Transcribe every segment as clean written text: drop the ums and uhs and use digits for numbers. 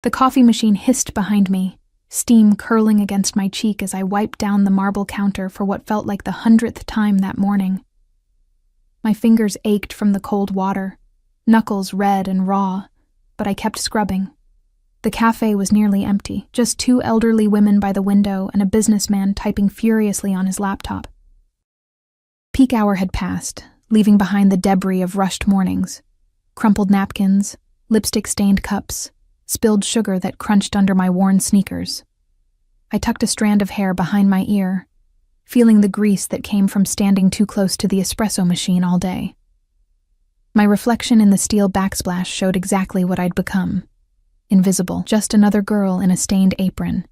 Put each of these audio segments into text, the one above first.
The coffee machine hissed behind me, steam curling against my cheek as I wiped down the marble counter for what felt like the 100th time that morning. My fingers ached from the cold water, knuckles red and raw, but I kept scrubbing. The cafe was nearly empty, just 2 elderly women by the window and a businessman typing furiously on his laptop. Peak hour had passed, leaving behind the debris of rushed mornings. Crumpled napkins, lipstick-stained cups, spilled sugar that crunched under my worn sneakers. I tucked a strand of hair behind my ear, feeling the grease that came from standing too close to the espresso machine all day. My reflection in the steel backsplash showed exactly what I'd become. Invisible, just another girl in a stained apron,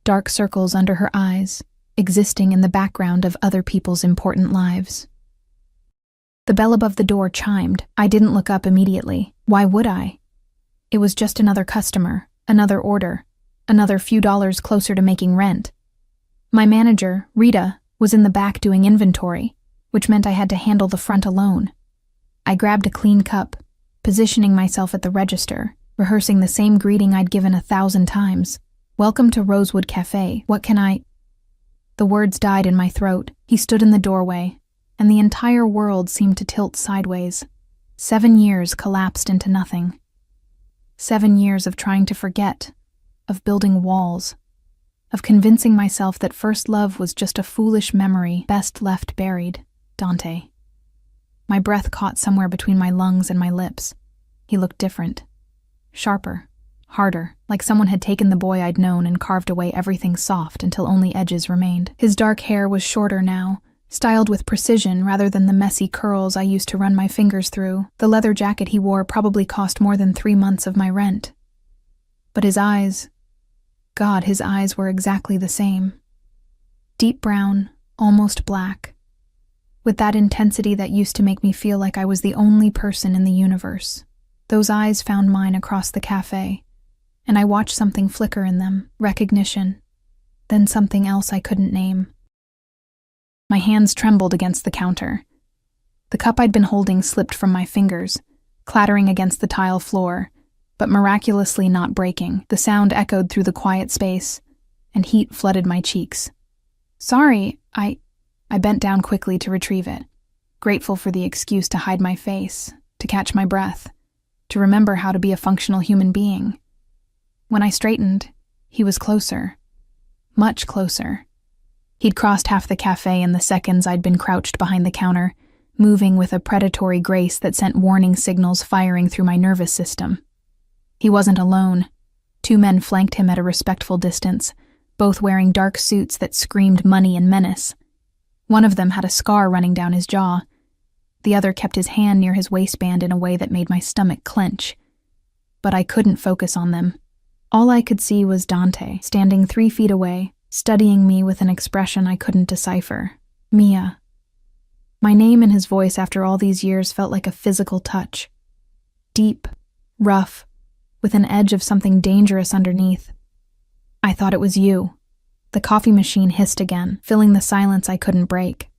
dark circles under her eyes, existing in the background of other people's important lives. The bell above the door chimed. I didn't look up immediately. Why would I? It was just another customer, another order, another few dollars closer to making rent. My manager, Rita, was in the back doing inventory, which meant I had to handle the front alone. I grabbed a clean cup, positioning myself at the register, rehearsing the same greeting I'd given 1,000 times. "Welcome to Rosewood Café. What can I—" The words died in my throat. He stood in the doorway, and the entire world seemed to tilt sideways. 7 years collapsed into nothing. 7 years of trying to forget, of building walls, of convincing myself that first love was just a foolish memory best left buried. Dante. My breath caught somewhere between my lungs and my lips. He looked different. Sharper, harder, like someone had taken the boy I'd known and carved away everything soft until only edges remained. His dark hair was shorter now, styled with precision rather than the messy curls I used to run my fingers through. The leather jacket he wore probably cost more than 3 months of my rent. But his eyes... God, his eyes were exactly the same. Deep brown, almost black, with that intensity that used to make me feel like I was the only person in the universe. Those eyes found mine across the cafe, and I watched something flicker in them, recognition, then something else I couldn't name. My hands trembled against the counter. The cup I'd been holding slipped from my fingers, clattering against the tile floor, but miraculously not breaking. The sound echoed through the quiet space, and heat flooded my cheeks. "Sorry, I bent down quickly to retrieve it, grateful for the excuse to hide my face, to catch my breath, to remember how to be a functional human being. When I straightened, he was closer. Much closer. He'd crossed half the cafe in the seconds I'd been crouched behind the counter, moving with a predatory grace that sent warning signals firing through my nervous system. He wasn't alone. 2 men flanked him at a respectful distance, both wearing dark suits that screamed money and menace. One of them had a scar running down his jaw. The other kept his hand near his waistband in a way that made my stomach clench. But I couldn't focus on them. All I could see was Dante, standing 3 feet away, studying me with an expression I couldn't decipher. Mia. My name and his voice after all these years felt like a physical touch. Deep, rough, with an edge of something dangerous underneath. "I thought it was you." The coffee machine hissed again, filling the silence I couldn't break.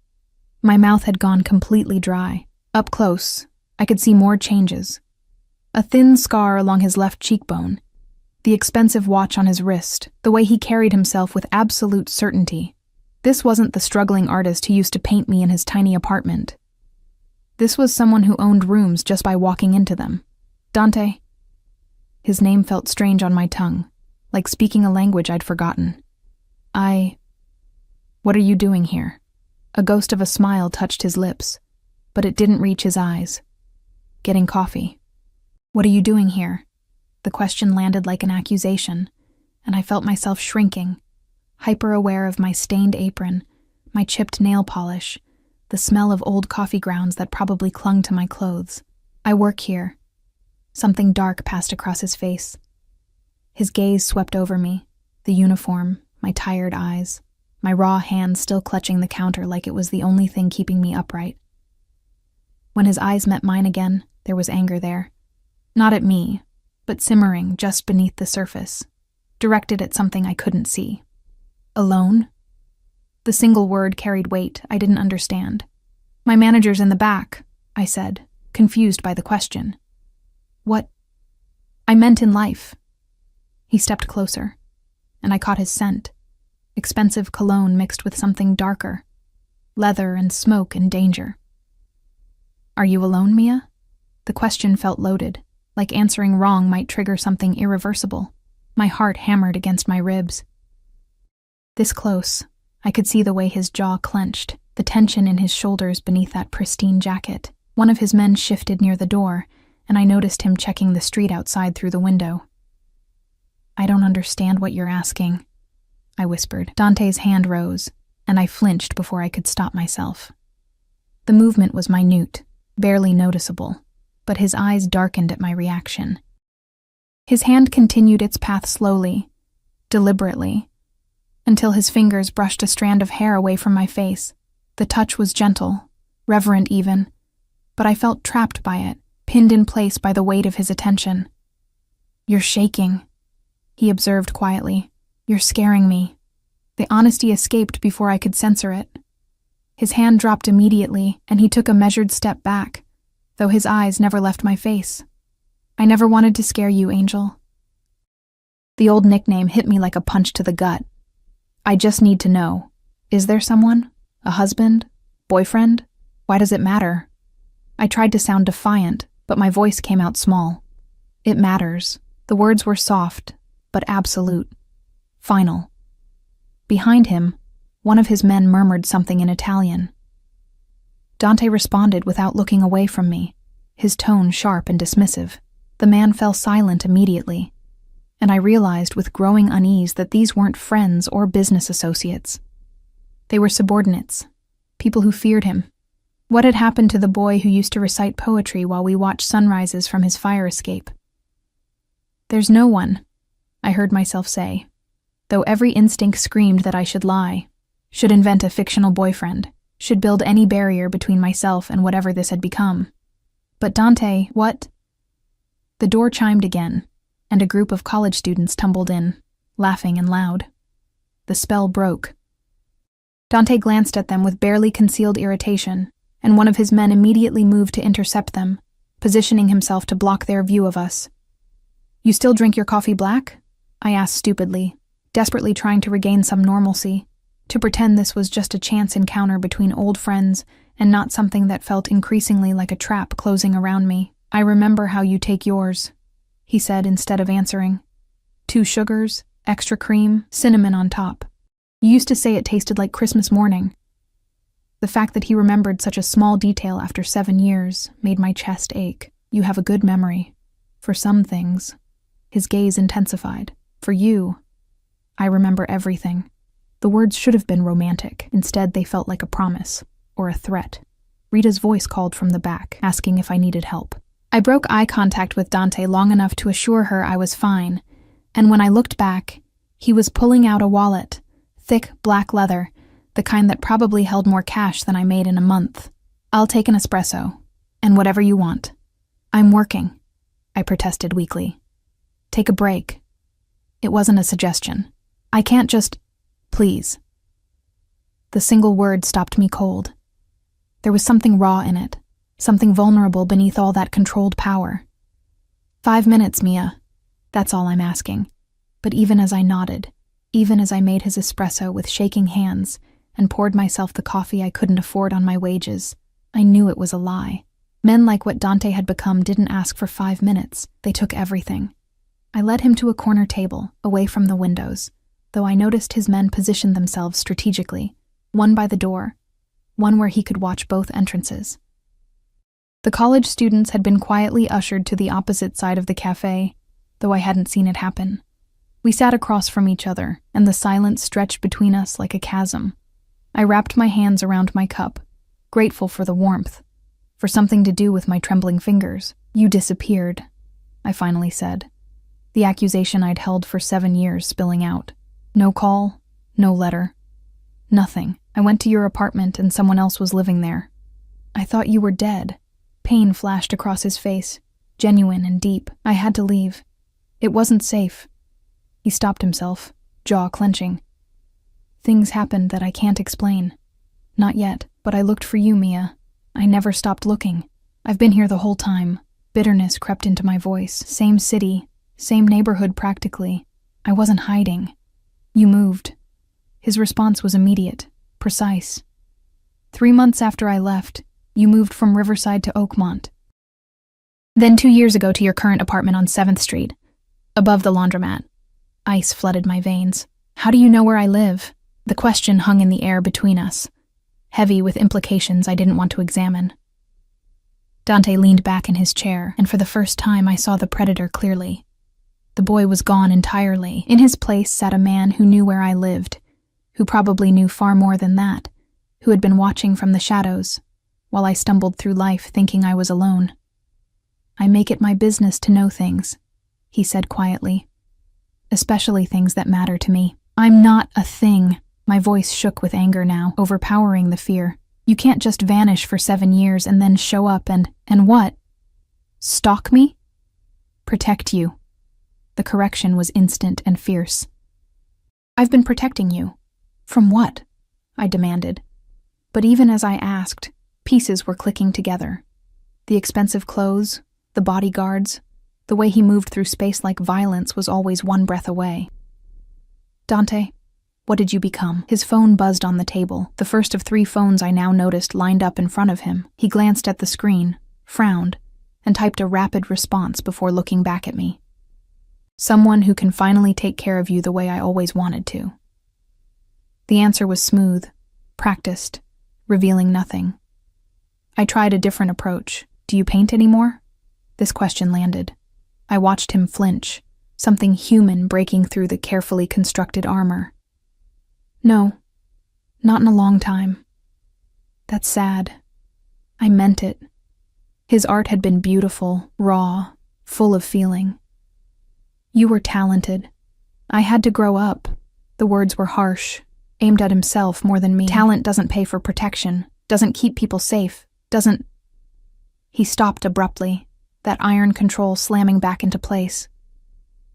My mouth had gone completely dry. Up close, I could see more changes. A thin scar along his left cheekbone, the expensive watch on his wrist, the way he carried himself with absolute certainty. This wasn't the struggling artist who used to paint me in his tiny apartment. This was someone who owned rooms just by walking into them. Dante. His name felt strange on my tongue, like speaking a language I'd forgotten. What are you doing here? A ghost of a smile touched his lips, but it didn't reach his eyes. Getting coffee. What are you doing here? The question landed like an accusation, and I felt myself shrinking, hyper-aware of my stained apron, my chipped nail polish, the smell of old coffee grounds that probably clung to my clothes. "I work here." Something dark passed across his face. His gaze swept over me, the uniform, my tired eyes, my raw hands still clutching the counter like it was the only thing keeping me upright. When his eyes met mine again, there was anger there. Not at me, but simmering just beneath the surface, directed at something I couldn't see. Alone? The single word carried weight I didn't understand. "My manager's in the back," I said, confused by the question. "What?" "I meant in life." He stepped closer, and I caught his scent. Expensive cologne mixed with something darker. Leather and smoke and danger. "Are you alone, Mia?" The question felt loaded, like answering wrong might trigger something irreversible. My heart hammered against my ribs. This close, I could see the way his jaw clenched, the tension in his shoulders beneath that pristine jacket. One of his men shifted near the door, and I noticed him checking the street outside through the window. "I don't understand what you're asking," I whispered. Dante's hand rose, and I flinched before I could stop myself. The movement was minute, barely noticeable, but his eyes darkened at my reaction. His hand continued its path slowly, deliberately, until his fingers brushed a strand of hair away from my face. The touch was gentle, reverent even, but I felt trapped by it, pinned in place by the weight of his attention. "You're shaking," he observed quietly. "You're scaring me." The honesty escaped before I could censor it. His hand dropped immediately, and he took a measured step back, though his eyes never left my face. "I never wanted to scare you, Angel." The old nickname hit me like a punch to the gut. "I just need to know. Is there someone? A husband? Boyfriend? Why does it matter?" I tried to sound defiant, but my voice came out small. "It matters." The words were soft, but absolute. Final. Behind him, one of his men murmured something in Italian. Dante responded without looking away from me, his tone sharp and dismissive. The man fell silent immediately, and I realized with growing unease that these weren't friends or business associates. They were subordinates, people who feared him. What had happened to the boy who used to recite poetry while we watched sunrises from his fire escape? "There's no one," I heard myself say, though every instinct screamed that I should lie, should invent a fictional boyfriend, should build any barrier between myself and whatever this had become. But Dante, what? The door chimed again, and a group of college students tumbled in, laughing and loud. The spell broke. Dante glanced at them with barely concealed irritation, and one of his men immediately moved to intercept them, positioning himself to block their view of us. "You still drink your coffee black?" I asked stupidly, desperately trying to regain some normalcy, to pretend this was just a chance encounter between old friends and not something that felt increasingly like a trap closing around me. "I remember how you take yours," he said instead of answering. "2 sugars, extra cream, cinnamon on top. You used to say it tasted like Christmas morning." The fact that he remembered such a small detail after 7 years made my chest ache. "You have a good memory. For some things." His gaze intensified. "For you, I remember everything." The words should have been romantic. Instead, they felt like a promise, or a threat. Rita's voice called from the back, asking if I needed help. I broke eye contact with Dante long enough to assure her I was fine, and when I looked back, he was pulling out a wallet, thick black leather, the kind that probably held more cash than I made in a month. "I'll take an espresso, and whatever you want." "I'm working," I protested weakly. "Take a break." It wasn't a suggestion. "I can't just... Please." The single word stopped me cold. There was something raw in it, something vulnerable beneath all that controlled power. 5 minutes, Mia. That's all I'm asking." But even as I nodded, even as I made his espresso with shaking hands and poured myself the coffee I couldn't afford on my wages, I knew it was a lie. Men like what Dante had become didn't ask for 5 minutes. They took everything. I led him to a corner table, away from the windows, though I noticed his men positioned themselves strategically, one by the door, one where he could watch both entrances. The college students had been quietly ushered to the opposite side of the café, though I hadn't seen it happen. We sat across from each other, and the silence stretched between us like a chasm. I wrapped my hands around my cup, grateful for the warmth, for something to do with my trembling fingers. "You disappeared," I finally said, the accusation I'd held for 7 years spilling out. "No call, no letter, nothing. I went to your apartment and someone else was living there. I thought you were dead." Pain flashed across his face, genuine and deep. "I had to leave. It wasn't safe." He stopped himself, jaw clenching. "Things happened that I can't explain. Not yet, but I looked for you, Mia. I never stopped looking. I've been here the whole time." Bitterness crept into my voice. Same city, same neighborhood practically, I wasn't hiding. You moved. His response was immediate, precise. 3 months after I left, you moved from Riverside to Oakmont. Then 2 years ago to your current apartment on 7th Street, above the laundromat. Ice flooded my veins. How do you know where I live? The question hung in the air between us, heavy with implications I didn't want to examine. Dante leaned back in his chair, and for the first time I saw the predator clearly. The boy was gone entirely. In his place sat a man who knew where I lived, who probably knew far more than that, who had been watching from the shadows, while I stumbled through life thinking I was alone. I make it my business to know things, he said quietly, especially things that matter to me. I'm not a thing. My voice shook with anger now, overpowering the fear. You can't just vanish for 7 years and then show up and what? Stalk me? Protect you. The correction was instant and fierce. I've been protecting you. From what? I demanded. But even as I asked, pieces were clicking together. The expensive clothes, the bodyguards, the way he moved through space like violence was always one breath away. Dante, what did you become? His phone buzzed on the table, the first of 3 phones I now noticed lined up in front of him. He glanced at the screen, frowned, and typed a rapid response before looking back at me. Someone who can finally take care of you the way I always wanted to. The answer was smooth, practiced, revealing nothing. I tried a different approach. Do you paint anymore? This question landed. I watched him flinch, something human breaking through the carefully constructed armor. No, not in a long time. That's sad. I meant it. His art had been beautiful, raw, full of feeling. You were talented. I had to grow up. The words were harsh, aimed at himself more than me. Talent doesn't pay for protection, doesn't keep people safe, doesn't... He stopped abruptly, that iron control slamming back into place.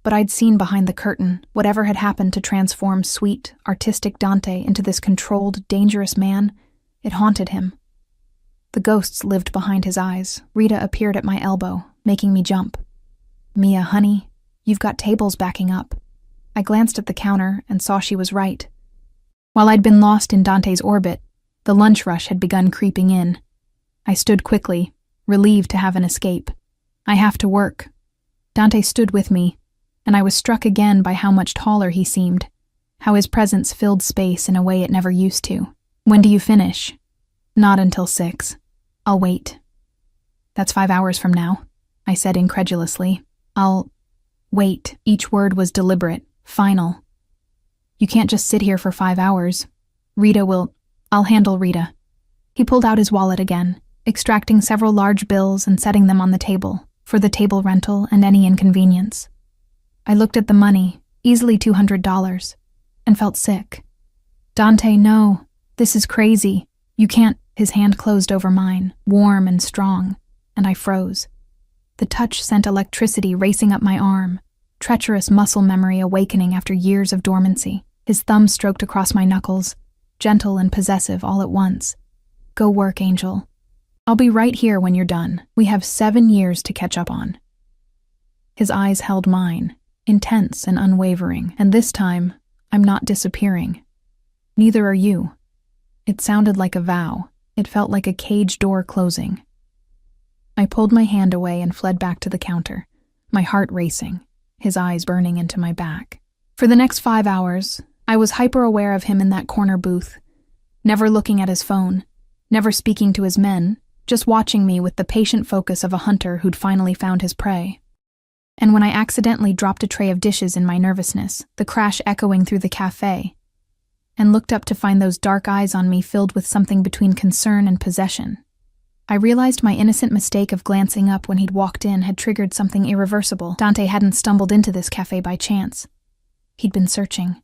But I'd seen behind the curtain whatever had happened to transform sweet, artistic Dante into this controlled, dangerous man. It haunted him. The ghosts lived behind his eyes. Rita appeared at my elbow, making me jump. Mia, honey, you've got tables backing up. I glanced at the counter and saw she was right. While I'd been lost in Dante's orbit, the lunch rush had begun creeping in. I stood quickly, relieved to have an escape. I have to work. Dante stood with me, and I was struck again by how much taller he seemed, how his presence filled space in a way it never used to. When do you finish? Not until 6. I'll wait. That's 5 hours from now, I said incredulously. I'll wait. Each word was deliberate, final. You can't just sit here for 5 hours. I'll handle Rita. He pulled out his wallet again, extracting several large bills and setting them on the table, for the table rental and any inconvenience. I looked at the money, easily $200, and felt sick. Dante, no, this is crazy. You can't. His hand closed over mine, warm and strong, and I froze. The touch sent electricity racing up my arm, treacherous muscle memory awakening after years of dormancy. His thumb stroked across my knuckles, gentle and possessive all at once. Go work, Angel. I'll be right here when you're done. We have 7 years to catch up on. His eyes held mine, intense and unwavering, and this time, I'm not disappearing. Neither are you. It sounded like a vow. It felt like a cage door closing. I pulled my hand away and fled back to the counter, my heart racing, his eyes burning into my back. For the next 5 hours, I was hyper-aware of him in that corner booth, never looking at his phone, never speaking to his men, just watching me with the patient focus of a hunter who'd finally found his prey. And when I accidentally dropped a tray of dishes in my nervousness, the crash echoing through the café, and looked up to find those dark eyes on me filled with something between concern and possession, I realized my innocent mistake of glancing up when he'd walked in had triggered something irreversible. Dante hadn't stumbled into this café by chance. He'd been searching.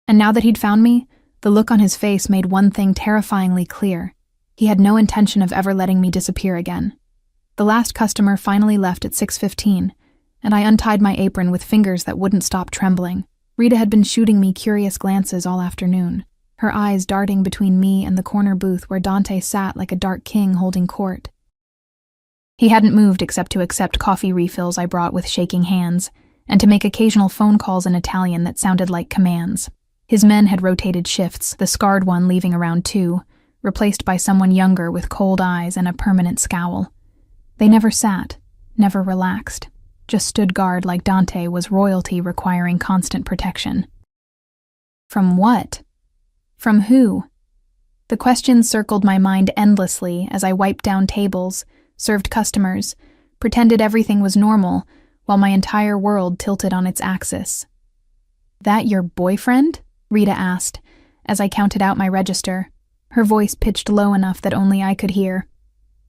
And now that he'd found me, the look on his face made one thing terrifyingly clear. He had no intention of ever letting me disappear again. The last customer finally left at 6:15, and I untied my apron with fingers that wouldn't stop trembling. Rita had been shooting me curious glances all afternoon, her eyes darting between me and the corner booth where Dante sat like a dark king holding court. He hadn't moved except to accept coffee refills I brought with shaking hands, and to make occasional phone calls in Italian that sounded like commands. His men had rotated shifts, the scarred one leaving around 2, replaced by someone younger with cold eyes and a permanent scowl. They never sat, never relaxed, just stood guard like Dante was royalty requiring constant protection. From what? From who? The questions circled my mind endlessly as I wiped down tables, served customers, pretended everything was normal, while my entire world tilted on its axis. "That your boyfriend?" Rita asked, as I counted out my register, her voice pitched low enough that only I could hear.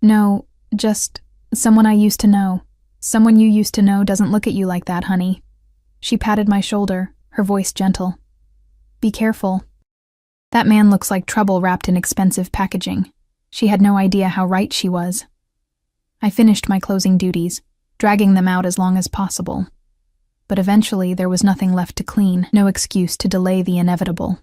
"No, just someone I used to know. Someone you used to know doesn't look at you like that, honey." She patted my shoulder, her voice gentle. "Be careful. That man looks like trouble wrapped in expensive packaging." She had no idea how right she was. I finished my closing duties, dragging them out as long as possible. But eventually there was nothing left to clean, no excuse to delay the inevitable.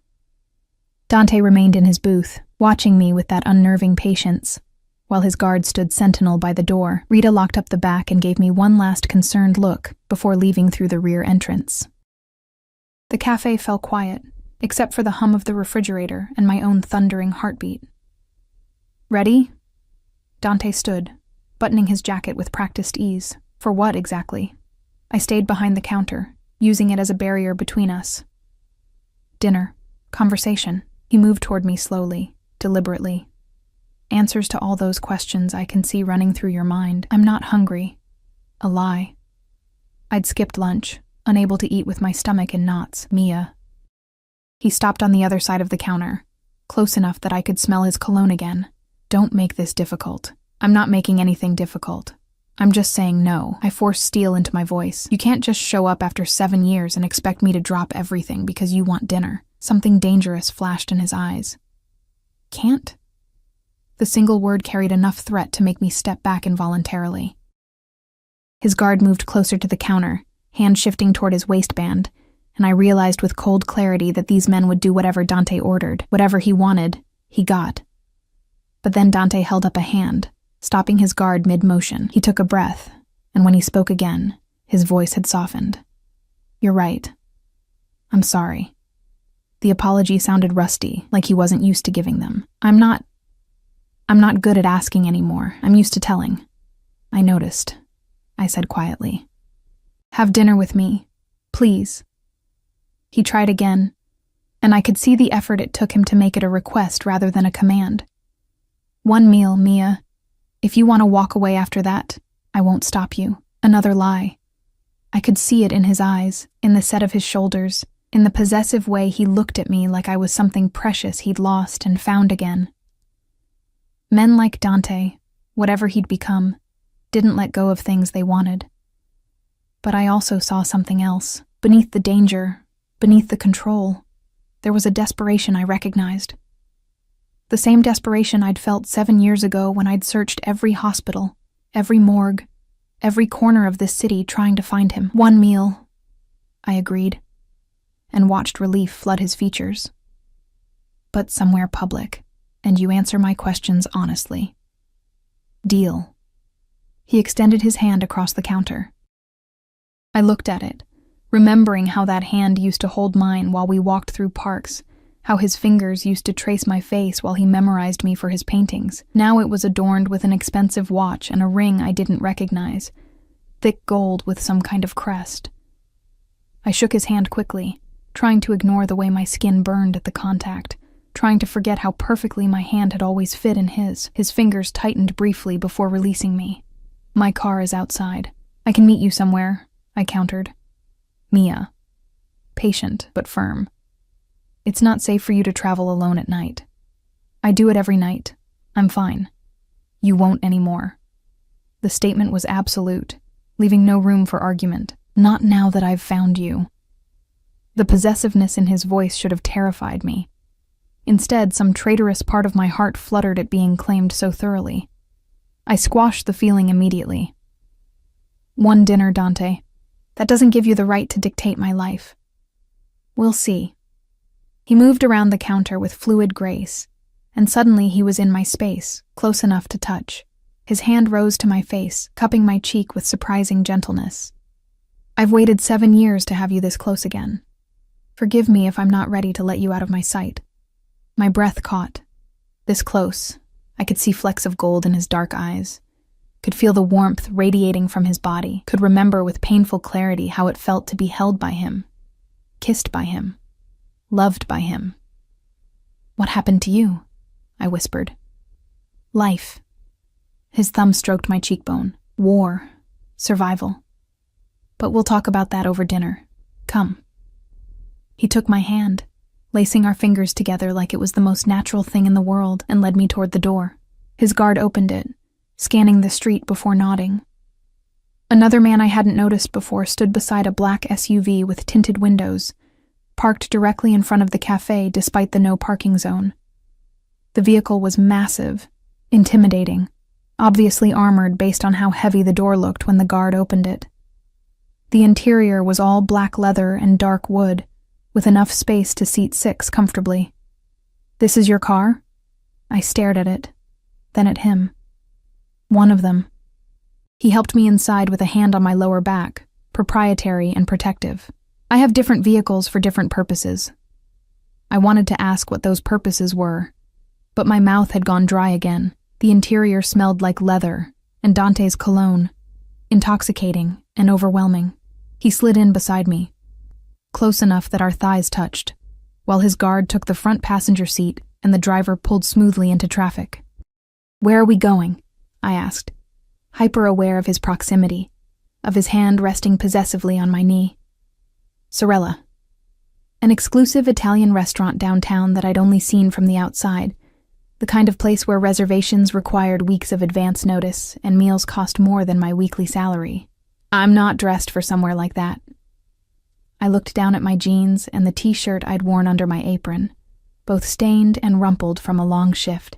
Dante remained in his booth, watching me with that unnerving patience. While his guard stood sentinel by the door, Rita locked up the back and gave me one last concerned look before leaving through the rear entrance. The cafe fell quiet, except for the hum of the refrigerator and my own thundering heartbeat. "Ready?" Dante stood, buttoning his jacket with practiced ease. For what, exactly? I stayed behind the counter, using it as a barrier between us. "Dinner. Conversation." He moved toward me slowly, deliberately. "Answers to all those questions I can see running through your mind. I'm not hungry." A lie. I'd skipped lunch, unable to eat with my stomach in knots. Mia. He stopped on the other side of the counter, close enough that I could smell his cologne again. "Don't make this difficult." "I'm not making anything difficult. I'm just saying no." I forced steel into my voice. "You can't just show up after 7 years and expect me to drop everything because you want dinner." Something dangerous flashed in his eyes. "Can't?" The single word carried enough threat to make me step back involuntarily. His guard moved closer to the counter, hand shifting toward his waistband, and I realized with cold clarity that these men would do whatever Dante ordered. Whatever he wanted, he got. But then Dante held up a hand, stopping his guard mid-motion. He took a breath, and when he spoke again, his voice had softened. "You're right. I'm sorry." The apology sounded rusty, like he wasn't used to giving them. I'm not good at asking anymore. I'm used to telling." "I noticed," I said quietly. "Have dinner with me, please." He tried again, and I could see the effort it took him to make it a request rather than a command. "One meal, Mia. If you want to walk away after that, I won't stop you." Another lie. I could see it in his eyes, in the set of his shoulders, in the possessive way he looked at me like I was something precious he'd lost and found again. Men like Dante, whatever he'd become, didn't let go of things they wanted. But I also saw something else. Beneath the danger, beneath the control, there was a desperation I recognized. The same desperation I'd felt 7 years ago when I'd searched every hospital, every morgue, every corner of this city trying to find him. "One meal," I agreed, and watched relief flood his features. "But somewhere public, and you answer my questions honestly." "Deal." He extended his hand across the counter. I looked at it, remembering how that hand used to hold mine while we walked through parks, how his fingers used to trace my face while he memorized me for his paintings. Now it was adorned with an expensive watch and a ring I didn't recognize, thick gold with some kind of crest. I shook his hand quickly, trying to ignore the way my skin burned at the contact, trying to forget how perfectly my hand had always fit in his. His fingers tightened briefly before releasing me. "My car is outside. I can meet you somewhere," I countered. "Mia." Patient, but firm. "It's not safe for you to travel alone at night." "I do it every night. I'm fine." "You won't anymore." The statement was absolute, leaving no room for argument. "Not now that I've found you." The possessiveness in his voice should have terrified me. Instead, some traitorous part of my heart fluttered at being claimed so thoroughly. I squashed the feeling immediately. "One dinner, Dante. That doesn't give you the right to dictate my life." "We'll see." He moved around the counter with fluid grace, and suddenly he was in my space, close enough to touch. His hand rose to my face, cupping my cheek with surprising gentleness. I've waited 7 years to have you this close again. Forgive me if I'm not ready to let you out of my sight. My breath caught. This close, I could see flecks of gold in his dark eyes, could feel the warmth radiating from his body, could remember with painful clarity how it felt to be held by him, kissed by him, loved by him. What happened to you? I whispered. Life. His thumb stroked my cheekbone. War. Survival. But we'll talk about that over dinner. Come. He took my hand, lacing our fingers together like it was the most natural thing in the world, and led me toward the door. His guard opened it, scanning the street before nodding. Another man I hadn't noticed before stood beside a black SUV with tinted windows, parked directly in front of the cafe despite the no parking zone. The vehicle was massive, intimidating, obviously armored based on how heavy the door looked when the guard opened it. The interior was all black leather and dark wood, with enough space to seat 6 comfortably. This is your car? I stared at it, then at him. One of them. He helped me inside with a hand on my lower back, proprietary and protective. I have different vehicles for different purposes. I wanted to ask what those purposes were, but my mouth had gone dry again. The interior smelled like leather and Dante's cologne, intoxicating and overwhelming. He slid in beside me, close enough that our thighs touched, while his guard took the front passenger seat and the driver pulled smoothly into traffic. Where are we going? I asked, hyper-aware of his proximity, of his hand resting possessively on my knee. Sorella. An exclusive Italian restaurant downtown that I'd only seen from the outside, the kind of place where reservations required weeks of advance notice and meals cost more than my weekly salary. I'm not dressed for somewhere like that. I looked down at my jeans and the t-shirt I'd worn under my apron, both stained and rumpled from a long shift.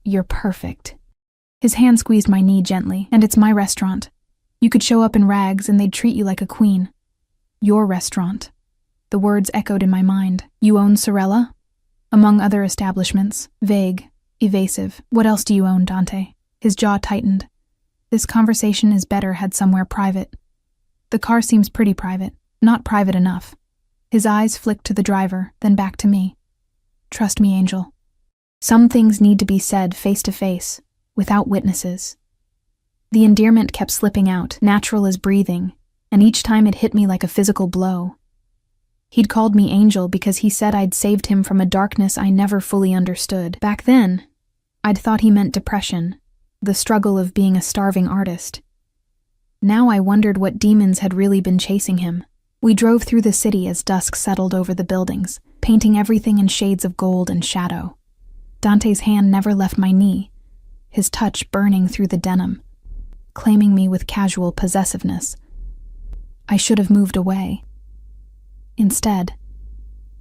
You're perfect. His hand squeezed my knee gently, and it's my restaurant. You could show up in rags and they'd treat you like a queen. Your restaurant. The words echoed in my mind. You own Sorella? Among other establishments. Vague, evasive. What else do you own, Dante? His jaw tightened. This conversation is better had somewhere private. The car seems pretty private. Not private enough. His eyes flicked to the driver, then back to me. Trust me, Angel. Some things need to be said face to face, without witnesses. The endearment kept slipping out, natural as breathing, and each time it hit me like a physical blow. He'd called me Angel because he said I'd saved him from a darkness I never fully understood. Back then, I'd thought he meant depression, the struggle of being a starving artist. Now I wondered what demons had really been chasing him. We drove through the city as dusk settled over the buildings, painting everything in shades of gold and shadow. Dante's hand never left my knee, his touch burning through the denim, claiming me with casual possessiveness. I should have moved away. Instead,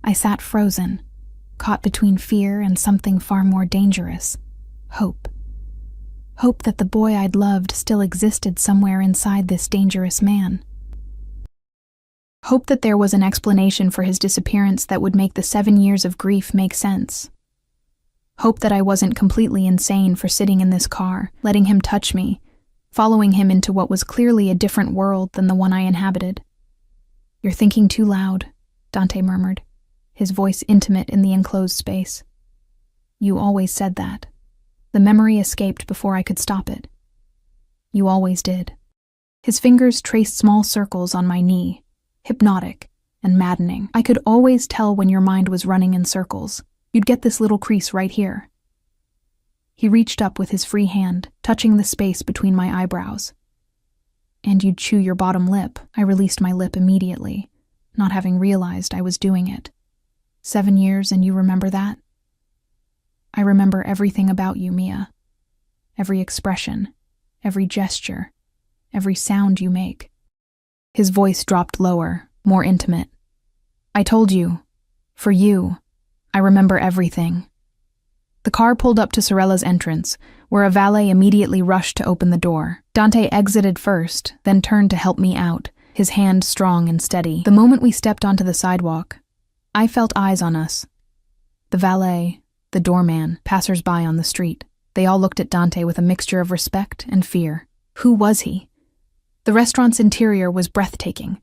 I sat frozen, caught between fear and something far more dangerous, hope. Hope that the boy I'd loved still existed somewhere inside this dangerous man. Hope that there was an explanation for his disappearance that would make the 7 years of grief make sense. Hope that I wasn't completely insane for sitting in this car, letting him touch me, following him into what was clearly a different world than the one I inhabited. You're thinking too loud, Dante murmured, his voice intimate in the enclosed space. You always said that. The memory escaped before I could stop it. You always did. His fingers traced small circles on my knee, hypnotic and maddening. I could always tell when your mind was running in circles. You'd get this little crease right here. He reached up with his free hand, touching the space between my eyebrows. And you'd chew your bottom lip. I released my lip immediately, not having realized I was doing it. 7 years and you remember that? I remember everything about you, Mia. Every expression, every gesture, every sound you make. His voice dropped lower, more intimate. I told you, for you, I remember everything. The car pulled up to Sorella's entrance, where a valet immediately rushed to open the door. Dante exited first, then turned to help me out, his hand strong and steady. The moment we stepped onto the sidewalk, I felt eyes on us. The valet, the doorman, passers-by on the street. They all looked at Dante with a mixture of respect and fear. Who was he? The restaurant's interior was breathtaking.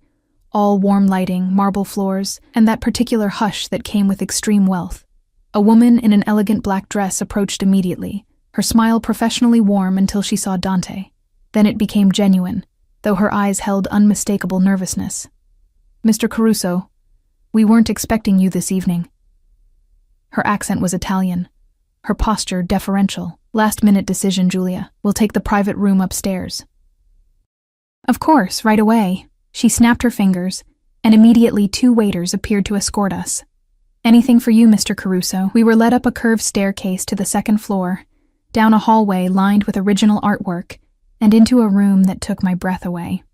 All warm lighting, marble floors, and that particular hush that came with extreme wealth. A woman in an elegant black dress approached immediately, her smile professionally warm until she saw Dante. Then it became genuine, though her eyes held unmistakable nervousness. "Mr. Caruso, we weren't expecting you this evening." Her accent was Italian, her posture deferential. "Last-minute decision, Julia. We'll take the private room upstairs." "Of course, right away." She snapped her fingers, and immediately 2 waiters appeared to escort us. "Anything for you, Mr. Caruso." We were led up a curved staircase to the 2nd floor, down a hallway lined with original artwork, and into a room that took my breath away.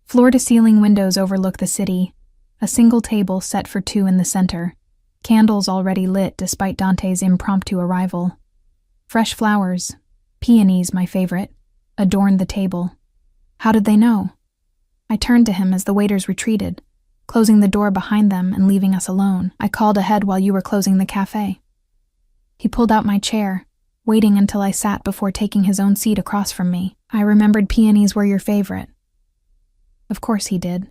Floor-to-ceiling windows overlook the city, a single table set for 2 in the center, candles already lit despite Dante's impromptu arrival. Fresh flowers, peonies my favorite, adorned the table. How did they know? I turned to him as the waiters retreated, closing the door behind them and leaving us alone. "I called ahead while you were closing the cafe." He pulled out my chair, waiting until I sat before taking his own seat across from me. "I remembered peonies were your favorite." Of course he did.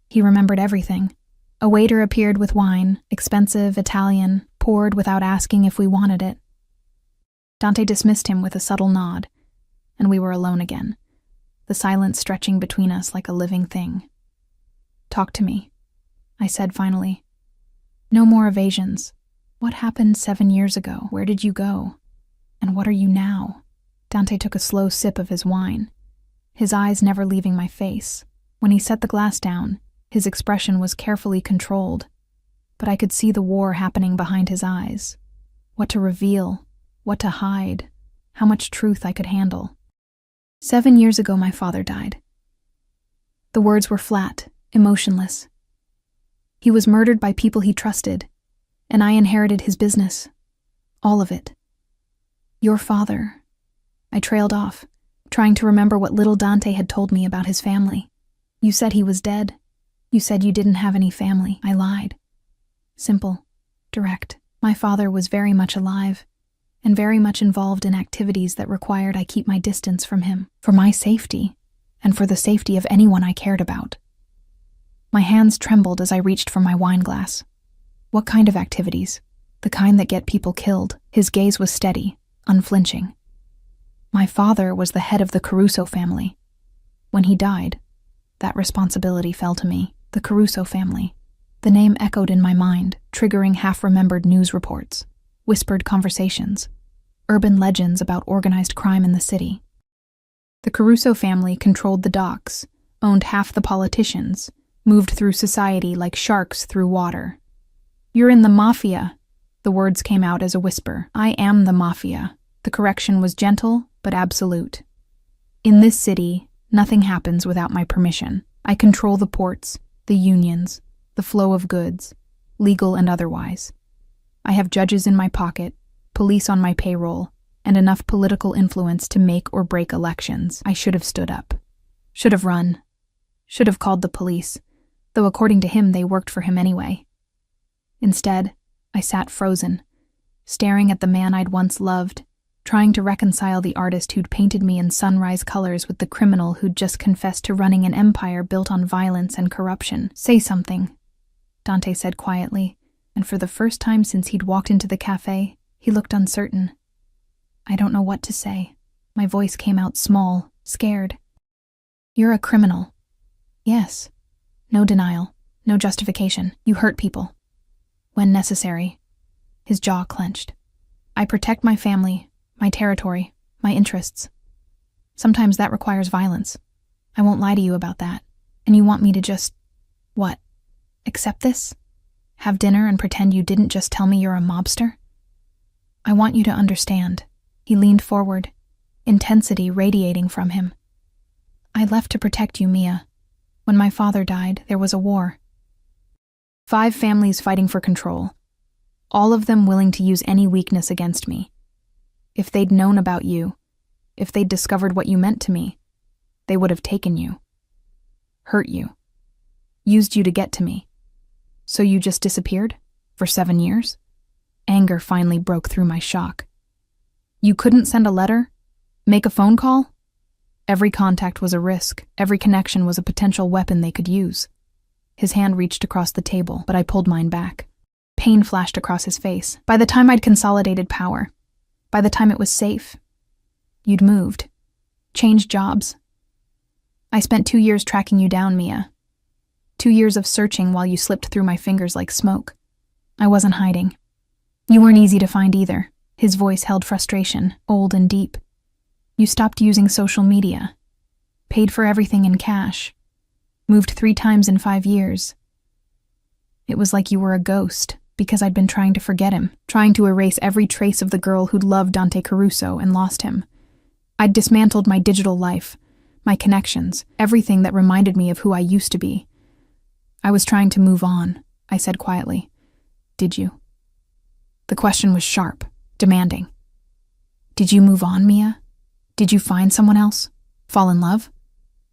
He remembered everything. A waiter appeared with wine, expensive, Italian, poured without asking if we wanted it. Dante dismissed him with a subtle nod, and we were alone again, the silence stretching between us like a living thing. "Talk to me," I said finally. "No more evasions. What happened 7 years ago? Where did you go? And what are you now?" Dante took a slow sip of his wine, his eyes never leaving my face. When he set the glass down, his expression was carefully controlled, but I could see the war happening behind his eyes. What to reveal, what to hide, how much truth I could handle. 7 years ago my father died. The words were flat, emotionless. He was murdered by people he trusted, and I inherited his business. All of it. "Your father." I trailed off, trying to remember what little Dante had told me about his family. "You said he was dead. You said you didn't have any family." I lied. Simple, direct. My father was very much alive, and very much involved in activities that required I keep my distance from him, for my safety, and for the safety of anyone I cared about. My hands trembled as I reached for my wine glass. "What kind of activities?" "The kind that get people killed." His gaze was steady, unflinching. "My father was the head of the Caruso family. When he died, that responsibility fell to me. The Caruso family." The name echoed in my mind, triggering half-remembered news reports, whispered conversations, urban legends about organized crime in the city. The Caruso family controlled the docks, owned half the politicians, moved through society like sharks through water. "You're in the Mafia," the words came out as a whisper. "I am the Mafia." The correction was gentle but absolute. "In this city, nothing happens without my permission. I control the ports, the unions, the flow of goods, legal and otherwise. I have judges in my pocket, police on my payroll, and enough political influence to make or break elections." I should have stood up. Should have run. Should have called the police, though according to him they worked for him anyway. Instead, I sat frozen, staring at the man I'd once loved, trying to reconcile the artist who'd painted me in sunrise colors with the criminal who'd just confessed to running an empire built on violence and corruption. "Say something," Dante said quietly, and for the first time since he'd walked into the cafe, he looked uncertain. "I don't know what to say." My voice came out small, scared. "You're a criminal." "Yes." No denial, no justification. "You hurt people. When necessary." His jaw clenched. "I protect my family, my territory, my interests. Sometimes that requires violence. I won't lie to you about that. And you want me to just, what, accept this? Have dinner and pretend you didn't just tell me you're a mobster? I want you to understand." He leaned forward, intensity radiating from him. "I left to protect you, Mia. When my father died, there was a war. 5 families fighting for control, all of them willing to use any weakness against me. If they'd known about you, if they'd discovered what you meant to me, they would have taken you, hurt you, used you to get to me. So you just disappeared? For 7 years?" Anger finally broke through my shock. "You couldn't send a letter? Make a phone call?" Every contact was a risk. Every connection was a potential weapon they could use. His hand reached across the table, but I pulled mine back. Pain flashed across his face. By the time I'd consolidated power, by the time it was safe, you'd moved, changed jobs. I spent 2 years tracking you down, Mia. 2 years of searching while you slipped through my fingers like smoke. I wasn't hiding. You weren't easy to find either. His voice held frustration, old and deep. You stopped using social media, paid for everything in cash, moved 3 times in 5 years. It was like you were a ghost, because I'd been trying to forget him, trying to erase every trace of the girl who'd loved Dante Caruso and lost him. I'd dismantled my digital life, my connections, everything that reminded me of who I used to be. I was trying to move on, I said quietly. Did you? The question was sharp, demanding. Did you move on, Mia? Did you find someone else? Fall in love?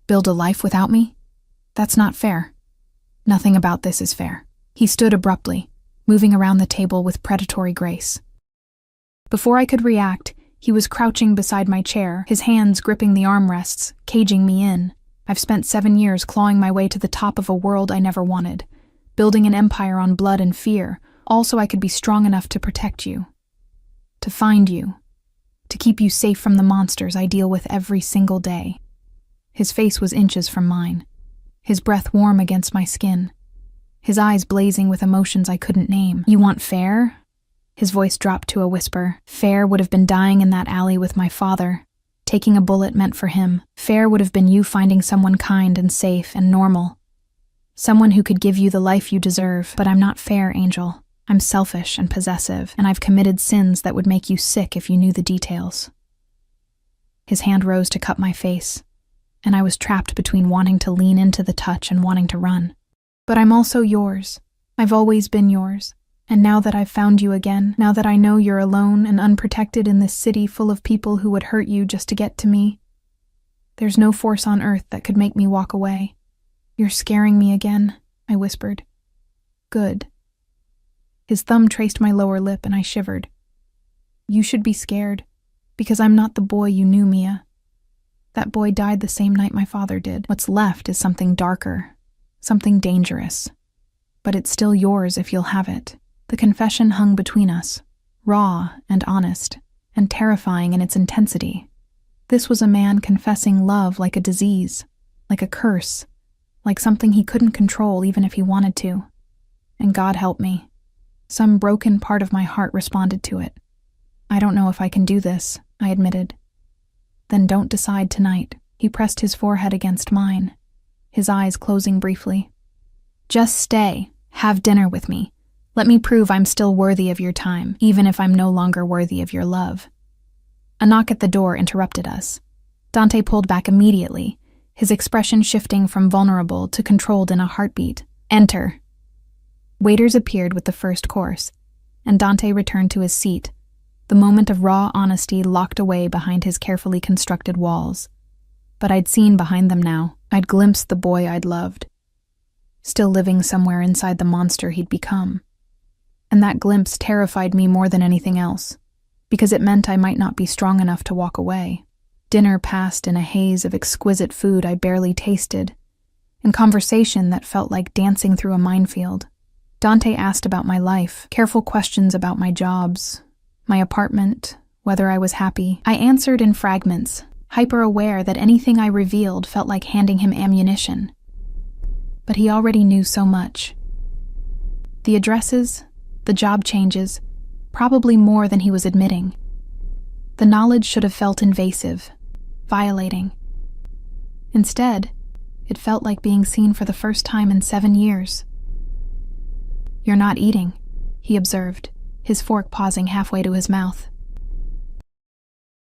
Build a life without me? That's not fair. Nothing about this is fair. He stood abruptly, moving around the table with predatory grace. Before I could react, he was crouching beside my chair, his hands gripping the armrests, caging me in. I've spent 7 years clawing my way to the top of a world I never wanted, building an empire on blood and fear, all so I could be strong enough to protect you, to find you, to keep you safe from the monsters I deal with every single day. His face was inches from mine, his breath warm against my skin, his eyes blazing with emotions I couldn't name. You want fair? His voice dropped to a whisper. Fair would have been dying in that alley with my father, taking a bullet meant for him. Fair would have been you finding someone kind and safe and normal, someone who could give you the life you deserve. But I'm not fair, Angel. I'm selfish and possessive, and I've committed sins that would make you sick if you knew the details. His hand rose to cut my face, and I was trapped between wanting to lean into the touch and wanting to run. But I'm also yours. I've always been yours. And now that I've found you again, now that I know you're alone and unprotected in this city full of people who would hurt you just to get to me, there's no force on earth that could make me walk away. You're scaring me again, I whispered. Good. His thumb traced my lower lip and I shivered. You should be scared, because I'm not the boy you knew, Mia. That boy died the same night my father did. What's left is something darker, something dangerous. But it's still yours if you'll have it. The confession hung between us, raw and honest, and terrifying in its intensity. This was a man confessing love like a disease, like a curse, like something he couldn't control even if he wanted to. And God help me. Some broken part of my heart responded to it. I don't know if I can do this, I admitted. Then don't decide tonight. He pressed his forehead against mine, his eyes closing briefly. Just stay. Have dinner with me. Let me prove I'm still worthy of your time, even if I'm no longer worthy of your love. A knock at the door interrupted us. Dante pulled back immediately, his expression shifting from vulnerable to controlled in a heartbeat. Enter. Waiters appeared with the first course, and Dante returned to his seat, the moment of raw honesty locked away behind his carefully constructed walls. But I'd seen behind them now. I'd glimpsed the boy I'd loved, still living somewhere inside the monster he'd become. And that glimpse terrified me more than anything else, because it meant I might not be strong enough to walk away. Dinner passed in a haze of exquisite food I barely tasted, and conversation that felt like dancing through a minefield. Dante asked about my life, careful questions about my jobs, my apartment, whether I was happy. I answered in fragments, hyper-aware that anything I revealed felt like handing him ammunition. But he already knew so much. The addresses, the job changes, probably more than he was admitting. The knowledge should have felt invasive, violating. Instead, it felt like being seen for the first time in 7 years. You're not eating, he observed, his fork pausing halfway to his mouth.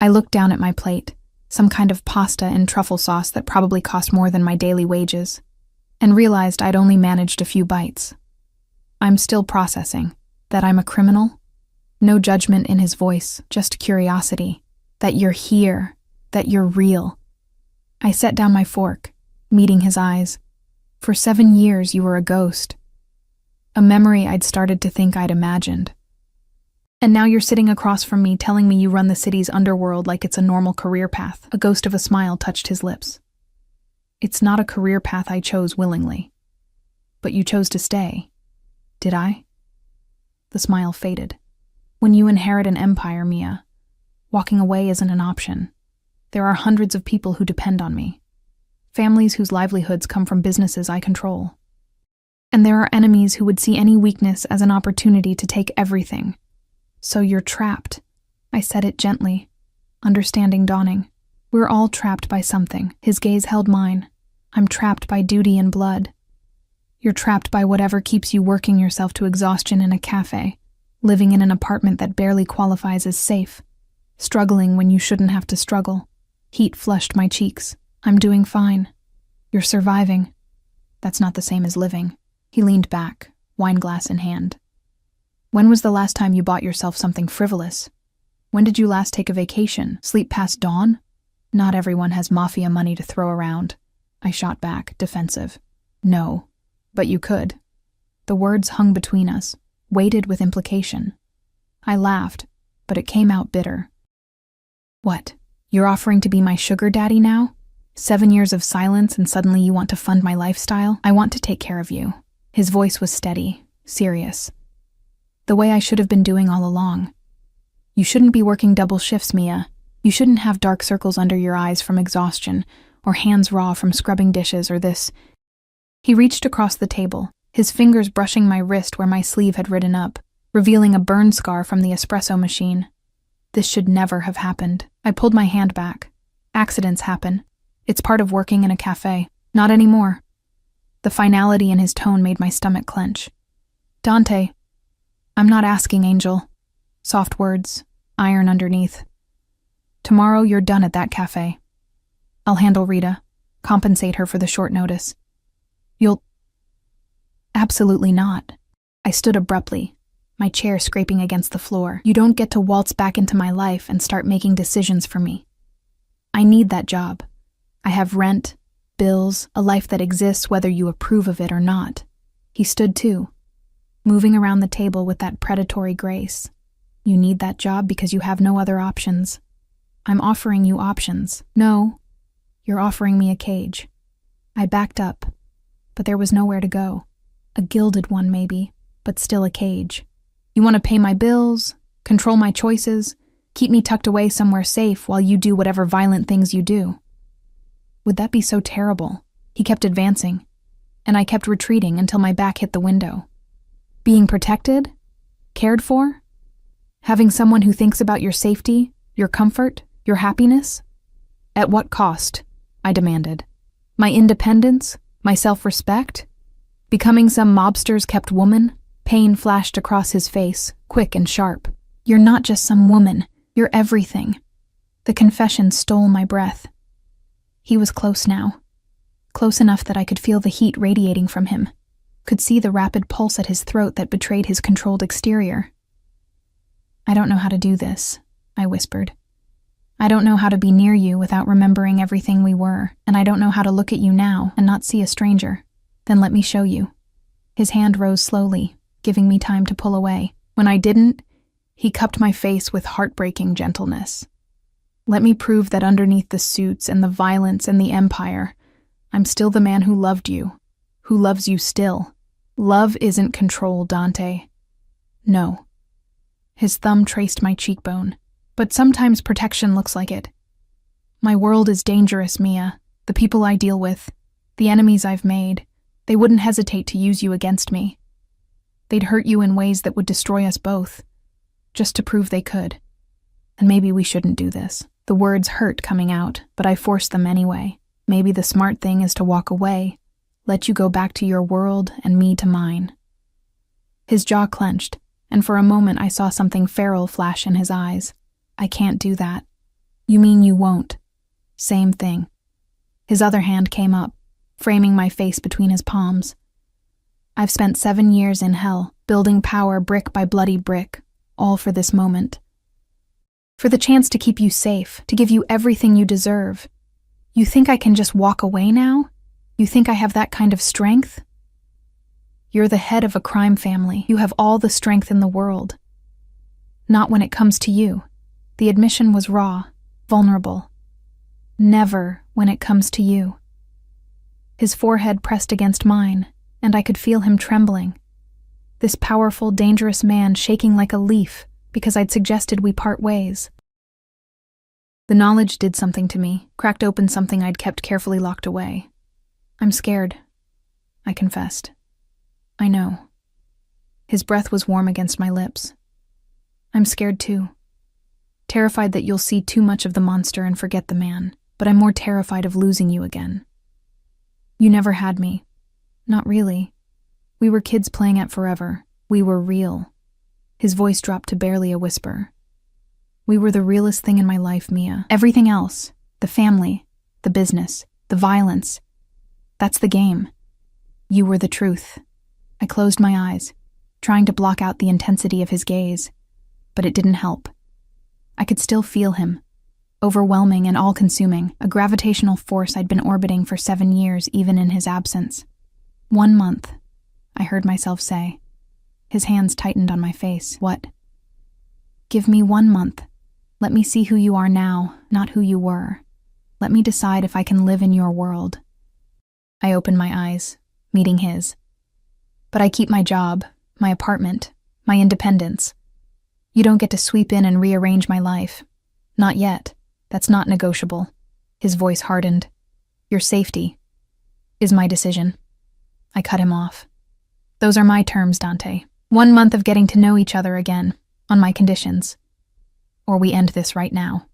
I looked down at my plate, some kind of pasta and truffle sauce that probably cost more than my daily wages, and realized I'd only managed a few bites. I'm still processing. That I'm a criminal? No judgment in his voice, just curiosity. That you're here, that you're real. I set down my fork, meeting his eyes. For 7 years you were a ghost. A memory I'd started to think I'd imagined. And now you're sitting across from me telling me you run the city's underworld like it's a normal career path. A ghost of a smile touched his lips. It's not a career path I chose willingly. But you chose to stay. Did I? The smile faded. When you inherit an empire, Mia, walking away isn't an option. There are hundreds of people who depend on me. Families whose livelihoods come from businesses I control. And there are enemies who would see any weakness as an opportunity to take everything. So you're trapped. I said it gently, understanding dawning. We're all trapped by something. His gaze held mine. I'm trapped by duty and blood. You're trapped by whatever keeps you working yourself to exhaustion in a cafe, living in an apartment that barely qualifies as safe, struggling when you shouldn't have to struggle. Heat flushed my cheeks. I'm doing fine. You're surviving. That's not the same as living. He leaned back, wineglass in hand. When was the last time you bought yourself something frivolous? When did you last take a vacation? Sleep past dawn? Not everyone has Mafia money to throw around. I shot back, defensive. No, but you could. The words hung between us, weighted with implication. I laughed, but it came out bitter. What? You're offering to be my sugar daddy now? 7 years of silence and suddenly you want to fund my lifestyle? I want to take care of you. His voice was steady, serious. The way I should have been doing all along. You shouldn't be working double shifts, Mia. You shouldn't have dark circles under your eyes from exhaustion, or hands raw from scrubbing dishes or this. He reached across the table, his fingers brushing my wrist where my sleeve had ridden up, revealing a burn scar from the espresso machine. This should never have happened. I pulled my hand back. Accidents happen. It's part of working in a cafe. Not anymore. The finality in his tone made my stomach clench. Dante. I'm not asking, Angel. Soft words, iron underneath. Tomorrow you're done at that cafe. I'll handle Rita, compensate her for the short notice. You'll... Absolutely not. I stood abruptly, my chair scraping against the floor. You don't get to waltz back into my life and start making decisions for me. I need that job. I have rent, bills, a life that exists whether you approve of it or not. He stood too, moving around the table with that predatory grace. You need that job because you have no other options. I'm offering you options. No, you're offering me a cage. I backed up, but there was nowhere to go. A gilded one maybe, but still a cage. You want to pay my bills, control my choices, keep me tucked away somewhere safe while you do whatever violent things you do. Would that be so terrible? He kept advancing, and I kept retreating until my back hit the window. Being protected? Cared for? Having someone who thinks about your safety, your comfort, your happiness? At what cost? I demanded. My independence? My self-respect? Becoming some mobster's kept woman? Pain flashed across his face, quick and sharp. You're not just some woman. You're everything. The confession stole my breath. He was close now. Close enough that I could feel the heat radiating from him. Could see the rapid pulse at his throat that betrayed his controlled exterior. I don't know how to do this, I whispered. I don't know how to be near you without remembering everything we were, and I don't know how to look at you now and not see a stranger. Then let me show you. His hand rose slowly, giving me time to pull away. When I didn't, he cupped my face with heartbreaking gentleness. Let me prove that underneath the suits and the violence and the empire, I'm still the man who loved you, who loves you still. Love isn't control, Dante. No. His thumb traced my cheekbone. But sometimes protection looks like it. My world is dangerous, Mia. The people I deal with, the enemies I've made, they wouldn't hesitate to use you against me. They'd hurt you in ways that would destroy us both, just to prove they could. And maybe we shouldn't do this. The words hurt coming out, but I forced them anyway. Maybe the smart thing is to walk away, let you go back to your world and me to mine. His jaw clenched, and for a moment I saw something feral flash in his eyes. I can't do that. You mean you won't? Same thing. His other hand came up, framing my face between his palms. I've spent 7 years in hell, building power brick by bloody brick, all for this moment. For the chance to keep you safe, to give you everything you deserve. You think I can just walk away now? You think I have that kind of strength? You're the head of a crime family. You have all the strength in the world. Not when it comes to you. The admission was raw, vulnerable. Never when it comes to you. His forehead pressed against mine, and I could feel him trembling. This powerful, dangerous man shaking like a leaf because I'd suggested we part ways. The knowledge did something to me, cracked open something I'd kept carefully locked away. I'm scared, I confessed. I know. His breath was warm against my lips. I'm scared too. Terrified that you'll see too much of the monster and forget the man, but I'm more terrified of losing you again. You never had me. Not really. We were kids playing at forever. We were real. His voice dropped to barely a whisper. We were the realest thing in my life, Mia. Everything else, the family, the business, the violence, that's the game. You were the truth. I closed my eyes, trying to block out the intensity of his gaze, but it didn't help. I could still feel him, overwhelming and all-consuming, a gravitational force I'd been orbiting for 7 years even in his absence. 1 month, I heard myself say. His hands tightened on my face. What? Give me 1 month. Let me see who you are now, not who you were. Let me decide if I can live in your world. I opened my eyes, meeting his. But I keep my job, my apartment, my independence. You don't get to sweep in and rearrange my life. Not yet. That's not negotiable. His voice hardened. Your safety is my decision. I cut him off. Those are my terms, Dante. 1 month of getting to know each other again, on my conditions. Or we end this right now.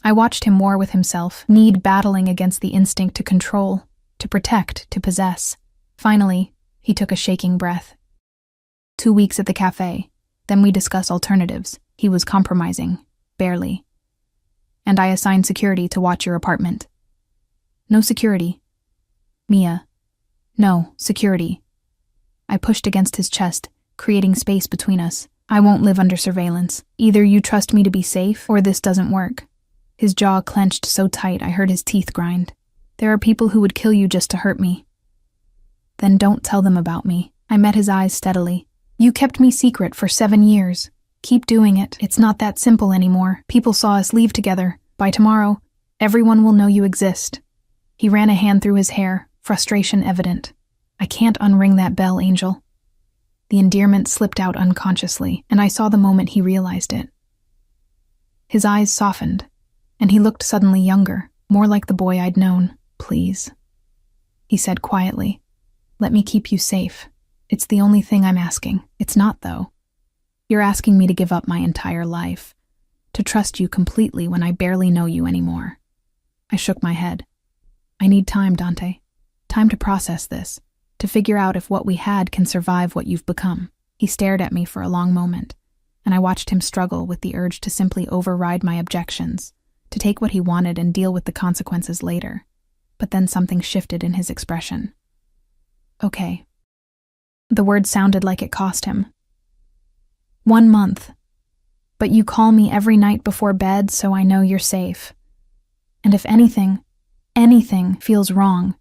I watched him war with himself, need battling against the instinct to control, to protect, to possess. Finally, he took a shaking breath. 2 weeks at the cafe, then we discuss alternatives. He was compromising, barely. And I assigned security to watch your apartment. No security. Mia. No, security. I pushed against his chest, creating space between us. I won't live under surveillance. Either you trust me to be safe, or this doesn't work. His jaw clenched so tight I heard his teeth grind. There are people who would kill you just to hurt me. Then don't tell them about me. I met his eyes steadily. You kept me secret for 7 years. Keep doing it. It's not that simple anymore. People saw us leave together. By tomorrow, everyone will know you exist. He ran a hand through his hair, frustration evident. I can't unring that bell, Angel. The endearment slipped out unconsciously, and I saw the moment he realized it. His eyes softened, and he looked suddenly younger, more like the boy I'd known. Please, he said quietly. Let me keep you safe. It's the only thing I'm asking. It's not, though. You're asking me to give up my entire life, to trust you completely when I barely know you anymore. I shook my head. I need time, Dante. Time to process this, to figure out if what we had can survive what you've become. He stared at me for a long moment, and I watched him struggle with the urge to simply override my objections, to take what he wanted and deal with the consequences later. But then something shifted in his expression. Okay. The word sounded like it cost him. 1 month. But you call me every night before bed, so I know you're safe. And if anything feels wrong,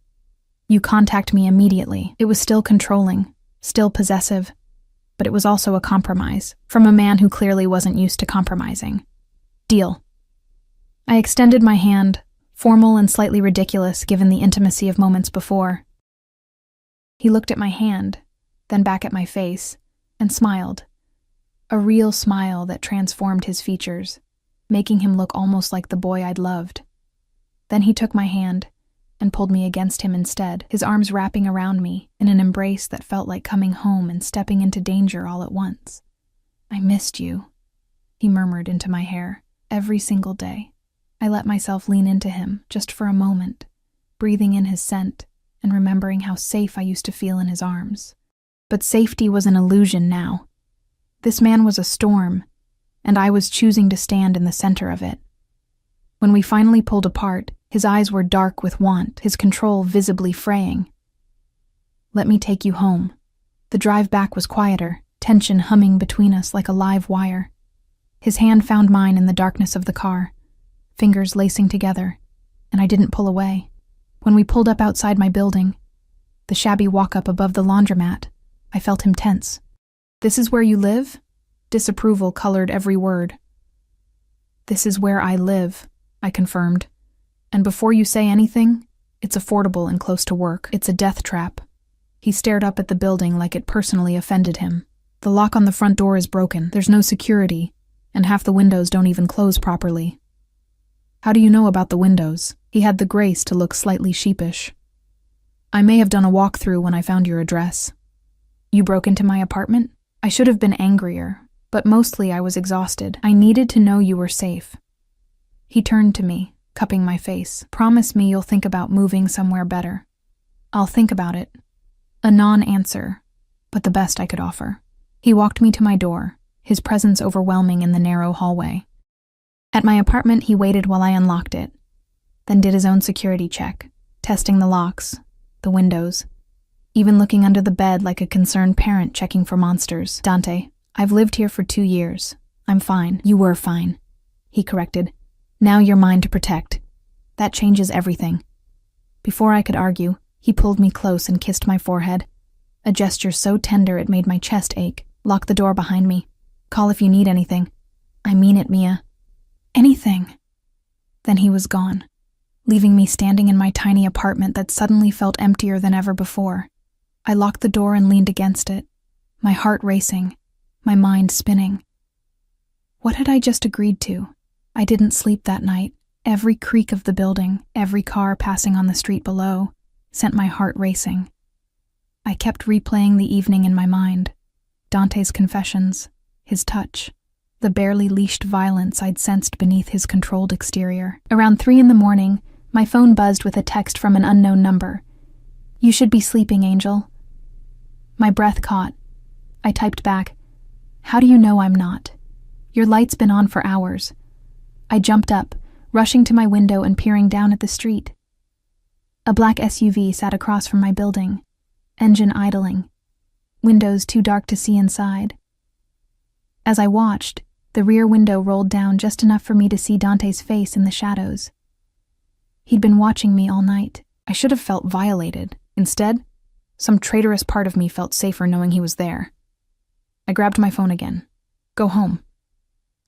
you contact me immediately. It was still controlling, still possessive, but it was also a compromise, from a man who clearly wasn't used to compromising. Deal. I extended my hand, formal and slightly ridiculous given the intimacy of moments before. He looked at my hand, then back at my face, and smiled. A real smile that transformed his features, making him look almost like the boy I'd loved. Then he took my hand and pulled me against him instead, his arms wrapping around me in an embrace that felt like coming home and stepping into danger all at once. I missed you, he murmured into my hair, every single day. I let myself lean into him just for a moment, breathing in his scent and remembering how safe I used to feel in his arms. But safety was an illusion now. This man was a storm, and I was choosing to stand in the center of it. When we finally pulled apart, his eyes were dark with want, his control visibly fraying. Let me take you home. The drive back was quieter, tension humming between us like a live wire. His hand found mine in the darkness of the car, fingers lacing together, and I didn't pull away. When we pulled up outside my building, the shabby walk-up above the laundromat, I felt him tense. This is where you live? Disapproval colored every word. "This is where I live," I confirmed. "And before you say anything, it's affordable and close to work. It's a death trap." He stared up at the building like it personally offended him. "The lock on the front door is broken. There's no security, and half the windows don't even close properly." "How do you know about the windows?" He had the grace to look slightly sheepish. "I may have done a walkthrough when I found your address." "You broke into my apartment?" I should have been angrier, but mostly I was exhausted. I needed to know you were safe. He turned to me, cupping my face. "Promise me you'll think about moving somewhere better." "I'll think about it." A non-answer, but the best I could offer. He walked me to my door, his presence overwhelming in the narrow hallway. At my apartment, he waited while I unlocked it, then did his own security check, testing the locks, the windows, even looking under the bed like a concerned parent checking for monsters. "Dante, I've lived here for 2 years. I'm fine." "You were fine," he corrected. "Now you're mine to protect. That changes everything." Before I could argue, he pulled me close and kissed my forehead, a gesture so tender it made my chest ache. "Lock the door behind me. Call if you need anything." "I mean it, Mia." "Anything." Then he was gone, leaving me standing in my tiny apartment that suddenly felt emptier than ever before. I locked the door and leaned against it, my heart racing, my mind spinning. What had I just agreed to? I didn't sleep that night. Every creak of the building, every car passing on the street below, sent my heart racing. I kept replaying the evening in my mind. Dante's confessions, his touch, the barely leashed violence I'd sensed beneath his controlled exterior. Around 3 a.m, my phone buzzed with a text from an unknown number. "You should be sleeping, Angel." My breath caught. I typed back, "How do you know I'm not? Your light's been on for hours." I jumped up, rushing to my window and peering down at the street. A black SUV sat across from my building, engine idling, windows too dark to see inside. As I watched, the rear window rolled down just enough for me to see Dante's face in the shadows. He'd been watching me all night. I should have felt violated. Instead, some traitorous part of me felt safer knowing he was there. I grabbed my phone again. "Go home."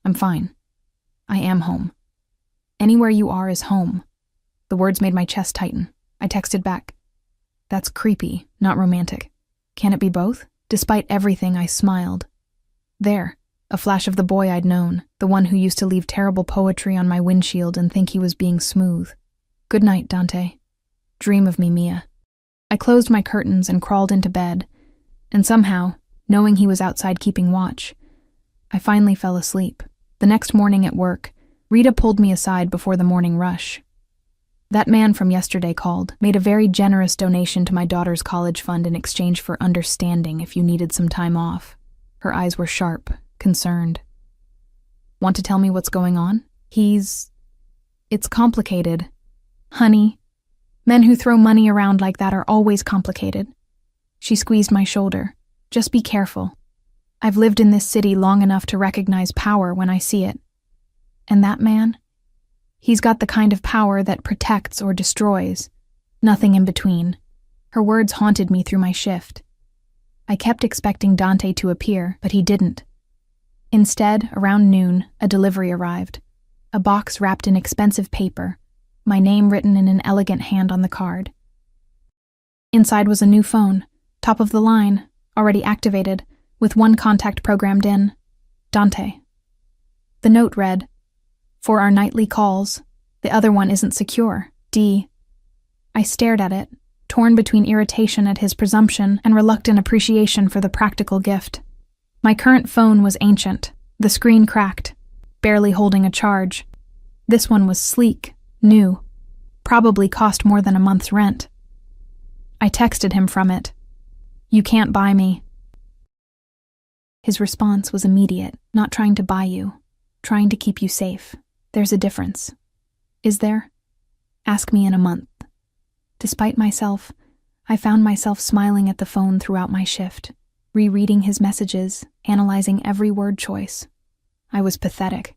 "I'm fine. I am home. Anywhere you are is home." The words made my chest tighten. I texted back, "That's creepy, not romantic. Can it be both?" Despite everything, I smiled. There, a flash of the boy I'd known, the one who used to leave terrible poetry on my windshield and think he was being smooth. "Good night, Dante. Dream of me, Mia." I closed my curtains and crawled into bed, and somehow, knowing he was outside keeping watch, I finally fell asleep. The next morning at work, Rita pulled me aside before the morning rush. "That man from yesterday called, made a very generous donation to my daughter's college fund in exchange for understanding if you needed some time off." Her eyes were sharp, concerned. "Want to tell me what's going on?" It's complicated. Honey, men who throw money around like that are always complicated." She squeezed my shoulder. "Just be careful. I've lived in this city long enough to recognize power when I see it. And that man? He's got the kind of power that protects or destroys. Nothing in between." Her words haunted me through my shift. I kept expecting Dante to appear, but he didn't. Instead, around noon, a delivery arrived. A box wrapped in expensive paper, my name written in an elegant hand on the card. Inside was a new phone, top of the line, already activated, with one contact programmed in. Dante. The note read, "For our nightly calls, the other one isn't secure. D." I stared at it, torn between irritation at his presumption and reluctant appreciation for the practical gift. My current phone was ancient, the screen cracked, barely holding a charge. This one was sleek, new, probably cost more than a month's rent. I texted him from it. "You can't buy me." His response was immediate, "Not trying to buy you, trying to keep you safe. There's a difference." "Is there?" "Ask me in a month." Despite myself, I found myself smiling at the phone throughout my shift, rereading his messages, analyzing every word choice. I was pathetic.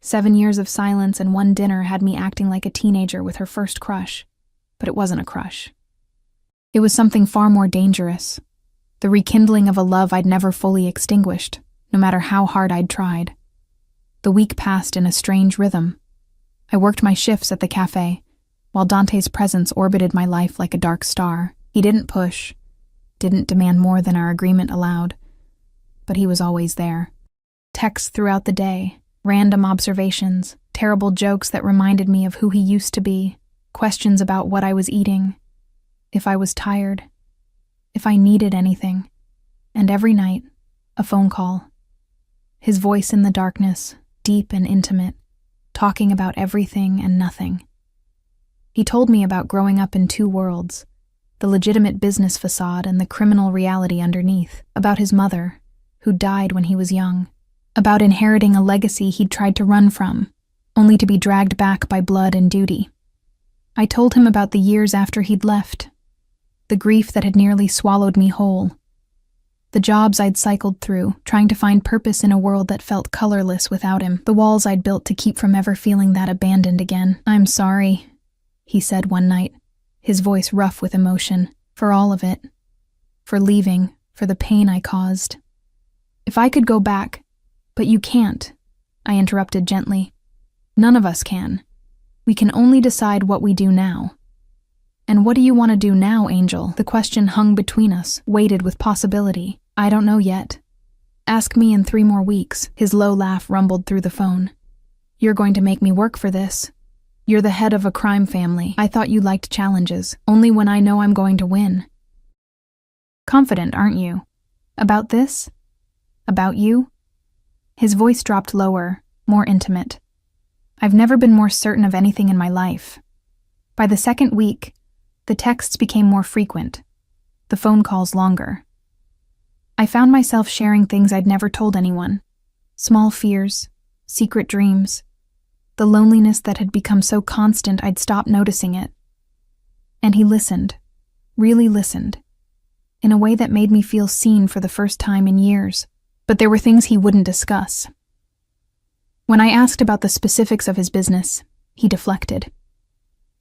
7 years of silence and one dinner had me acting like a teenager with her first crush. But it wasn't a crush. It was something far more dangerous. The rekindling of a love I'd never fully extinguished, no matter how hard I'd tried. The week passed in a strange rhythm. I worked my shifts at the cafe, while Dante's presence orbited my life like a dark star. He didn't push, didn't demand more than our agreement allowed, but he was always there. Texts throughout the day, random observations, terrible jokes that reminded me of who he used to be, questions about what I was eating, if I was tired, if I needed anything, and every night, a phone call. His voice in the darkness, deep and intimate, talking about everything and nothing. He told me about growing up in two worlds, the legitimate business facade and the criminal reality underneath, about his mother, who died when he was young, about inheriting a legacy he'd tried to run from, only to be dragged back by blood and duty. I told him about the years after he'd left, the grief that had nearly swallowed me whole, the jobs I'd cycled through, trying to find purpose in a world that felt colorless without him, the walls I'd built to keep from ever feeling that abandoned again. "I'm sorry," he said one night, his voice rough with emotion, "for all of it, for leaving, for the pain I caused. If I could go back, but you can't," I interrupted gently. "None of us can. We can only decide what we do now." "And what do you want to do now, Angel?" The question hung between us, weighted with possibility. "I don't know yet. Ask me in 3 more weeks." His low laugh rumbled through the phone. "You're going to make me work for this. You're the head of a crime family. I thought you liked challenges, only when I know I'm going to win." "Confident, aren't you? About this? About you?" His voice dropped lower, more intimate. "I've never been more certain of anything in my life." By the second week, the texts became more frequent, the phone calls longer. I found myself sharing things I'd never told anyone, small fears, secret dreams, the loneliness that had become so constant I'd stopped noticing it. And he listened, really listened, in a way that made me feel seen for the first time in years. But there were things he wouldn't discuss. When I asked about the specifics of his business, he deflected.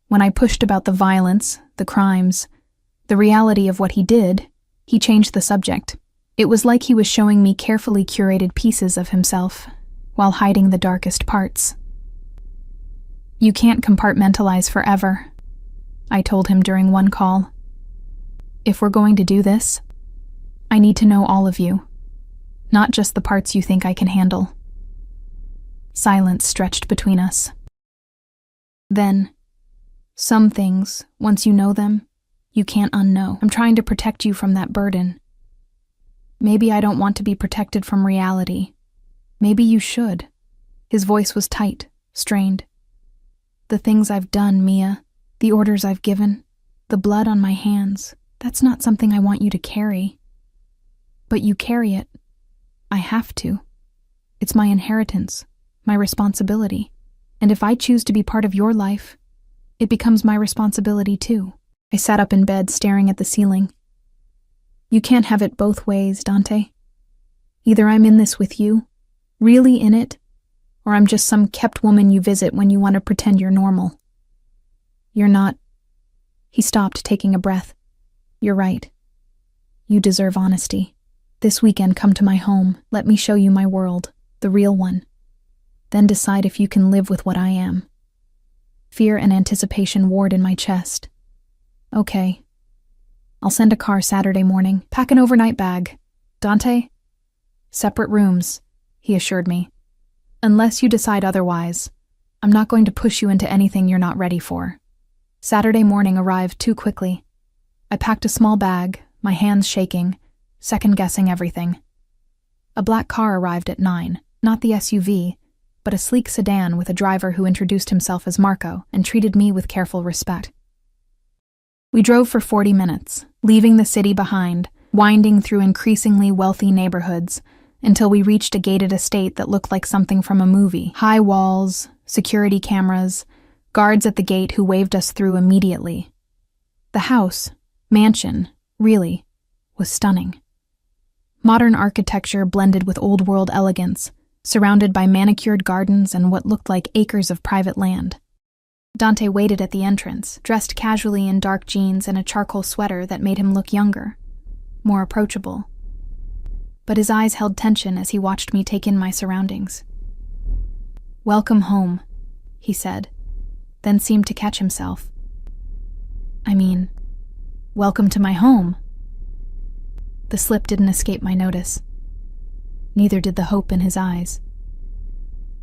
When I pushed about the violence, the crimes, the reality of what he did, he changed the subject. It was like he was showing me carefully curated pieces of himself, while hiding the darkest parts. "You can't compartmentalize forever," I told him during one call. "If we're going to do this, I need to know all of you, not just the parts you think I can handle." Silence stretched between us. Then, "Some things, once you know them, you can't unknow. I'm trying to protect you from that burden. Maybe I don't want to be protected from reality. Maybe you should." His voice was tight, strained. "The things I've done, Mia, the orders I've given, the blood on my hands, that's not something I want you to carry. But you carry it. I have to. It's my inheritance, my responsibility. And if I choose to be part of your life, it becomes my responsibility too." I sat up in bed, staring at the ceiling. "You can't have it both ways, Dante. Either I'm in this with you, really in it, or I'm just some kept woman you visit when you want to pretend you're normal. You're not." He stopped, taking a breath. "You're right. You deserve honesty. This weekend, come to my home. Let me show you my world, the real one. Then decide if you can live with what I am." Fear and anticipation warred in my chest. "Okay. I'll send a car Saturday morning. Pack an overnight bag. Dante?" "Separate rooms," he assured me. "Unless you decide otherwise, I'm not going to push you into anything you're not ready for." Saturday morning arrived too quickly. I packed a small bag, my hands shaking, second-guessing everything. A black car arrived at 9, not the SUV, but a sleek sedan with a driver who introduced himself as Marco and treated me with careful respect. We drove for 40 minutes, leaving the city behind, winding through increasingly wealthy neighborhoods, until we reached a gated estate that looked like something from a movie. High walls, security cameras, guards at the gate who waved us through immediately. The house, mansion, really, was stunning. Modern architecture blended with old-world elegance, surrounded by manicured gardens and what looked like acres of private land. Dante waited at the entrance, dressed casually in dark jeans and a charcoal sweater that made him look younger, more approachable. but his eyes held tension as he watched me take in my surroundings. "Welcome home," he said, then seemed to catch himself. Welcome to my home." The slip didn't escape my notice. Neither did the hope in his eyes.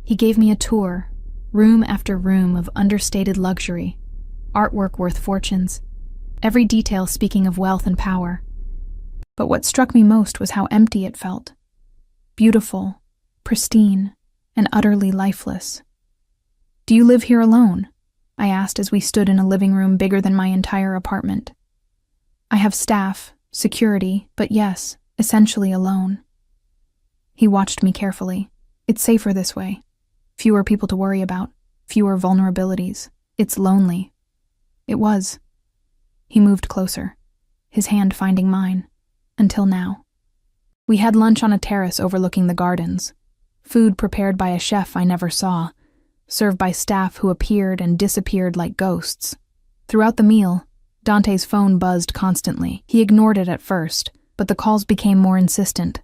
He gave me a tour, room after room of understated luxury, artwork worth fortunes, every detail speaking of wealth and power. But what struck me most was how empty it felt. Beautiful, pristine, and utterly lifeless. "Do you live here alone?" I asked as we stood in a living room bigger than my entire apartment. "I have staff, security, but yes, essentially alone." He watched me carefully. "It's safer this way. Fewer people to worry about, fewer vulnerabilities. It's lonely." It was. He moved closer, his hand finding mine, until now. We had lunch on a terrace overlooking the gardens, food prepared by a chef I never saw, served by staff who appeared and disappeared like ghosts. Throughout the meal, Dante's phone buzzed constantly. He ignored it at first, but the calls became more insistent.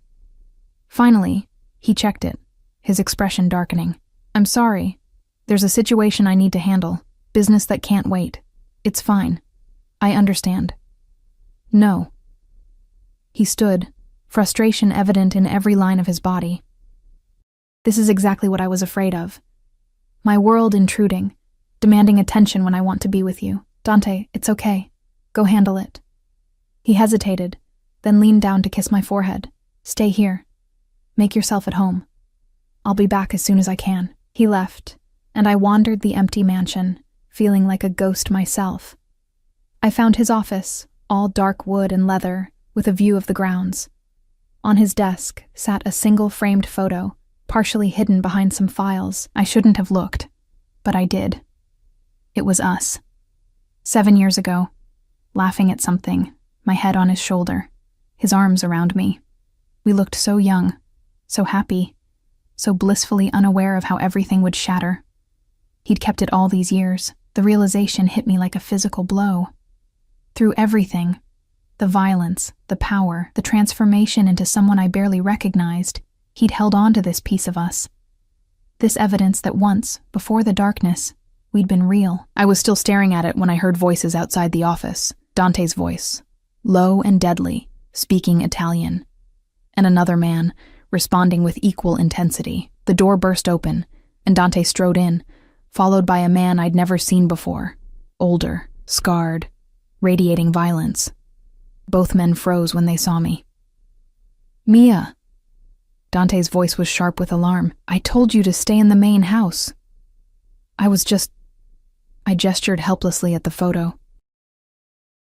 Finally, he checked it, his expression darkening. "I'm sorry. There's a situation I need to handle. Business that can't wait. It's fine. I understand." "No." He stood, frustration evident in every line of his body. "This is exactly what I was afraid of. My world intruding, demanding attention when I want to be with you. Dante, it's okay. Go handle it." He hesitated, then leaned down to kiss my forehead. "Stay here. Make yourself at home. I'll be back as soon as I can." He left, and I wandered the empty mansion, feeling like a ghost myself. I found his office, all dark wood and leather, with a view of the grounds. On his desk sat a single framed photo, partially hidden behind some files. I shouldn't have looked, but I did. It was us. 7 years ago, laughing at something, my head on his shoulder, his arms around me. We looked so young, so happy, so blissfully unaware of how everything would shatter. He'd kept it all these years. The realization hit me like a physical blow. Through everything, the violence, the power, the transformation into someone I barely recognized, he'd held on to this piece of us. This evidence that once, before the darkness, we'd been real. I was still staring at it when I heard voices outside the office. Dante's voice, low and deadly, speaking Italian. And another man, responding with equal intensity. The door burst open, and Dante strode in, followed by a man I'd never seen before. Older, scarred, radiating violence. Both men froze when they saw me. "Mia!" Dante's voice was sharp with alarm. "I told you to stay in the main house." I gestured helplessly at the photo.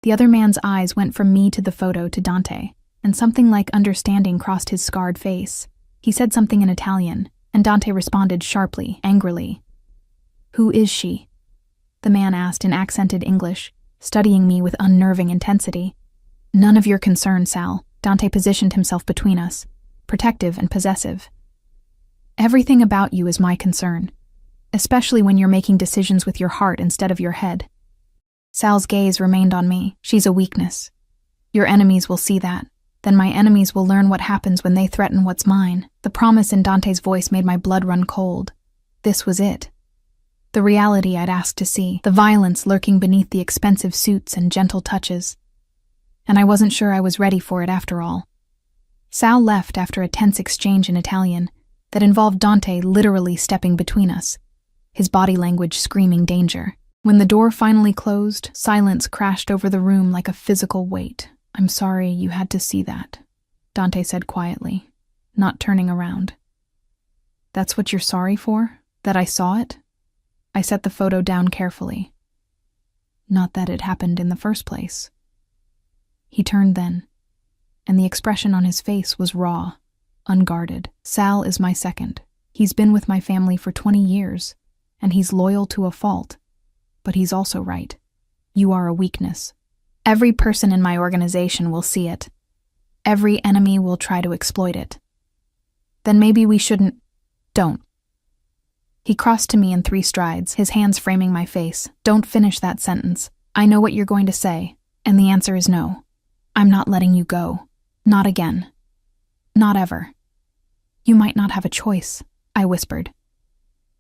The other man's eyes went from me to the photo to Dante, and something like understanding crossed his scarred face. He said something in Italian, and Dante responded sharply, angrily. "Who is she?" the man asked in accented English, studying me with unnerving intensity. "None of your concern, Sal." Dante positioned himself between us, protective and possessive. "Everything about you is my concern, especially when you're making decisions with your heart instead of your head." Sal's gaze remained on me. "She's a weakness. Your enemies will see that. Then my enemies will learn what happens when they threaten what's mine." The promise in Dante's voice made my blood run cold. This was it. The reality I'd asked to see, the violence lurking beneath the expensive suits and gentle touches. And I wasn't sure I was ready for it after all. Sal left after a tense exchange in Italian that involved Dante literally stepping between us, his body language screaming danger. When the door finally closed, silence crashed over the room like a physical weight. "I'm sorry you had to see that," Dante said quietly, not turning around. "That's what you're sorry for? That I saw it?" I set the photo down carefully. "Not that it happened in the first place." He turned then, and the expression on his face was raw, unguarded. "Sal is my second. He's been with my family for 20 years, and he's loyal to a fault. But he's also right. You are a weakness. Every person in my organization will see it. Every enemy will try to exploit it. Then maybe we shouldn't... Don't." He crossed to me in 3 strides, his hands framing my face. "Don't finish that sentence. I know what you're going to say, and the answer is no. I'm not letting you go. Not again." Not ever. You might not have a choice, I whispered.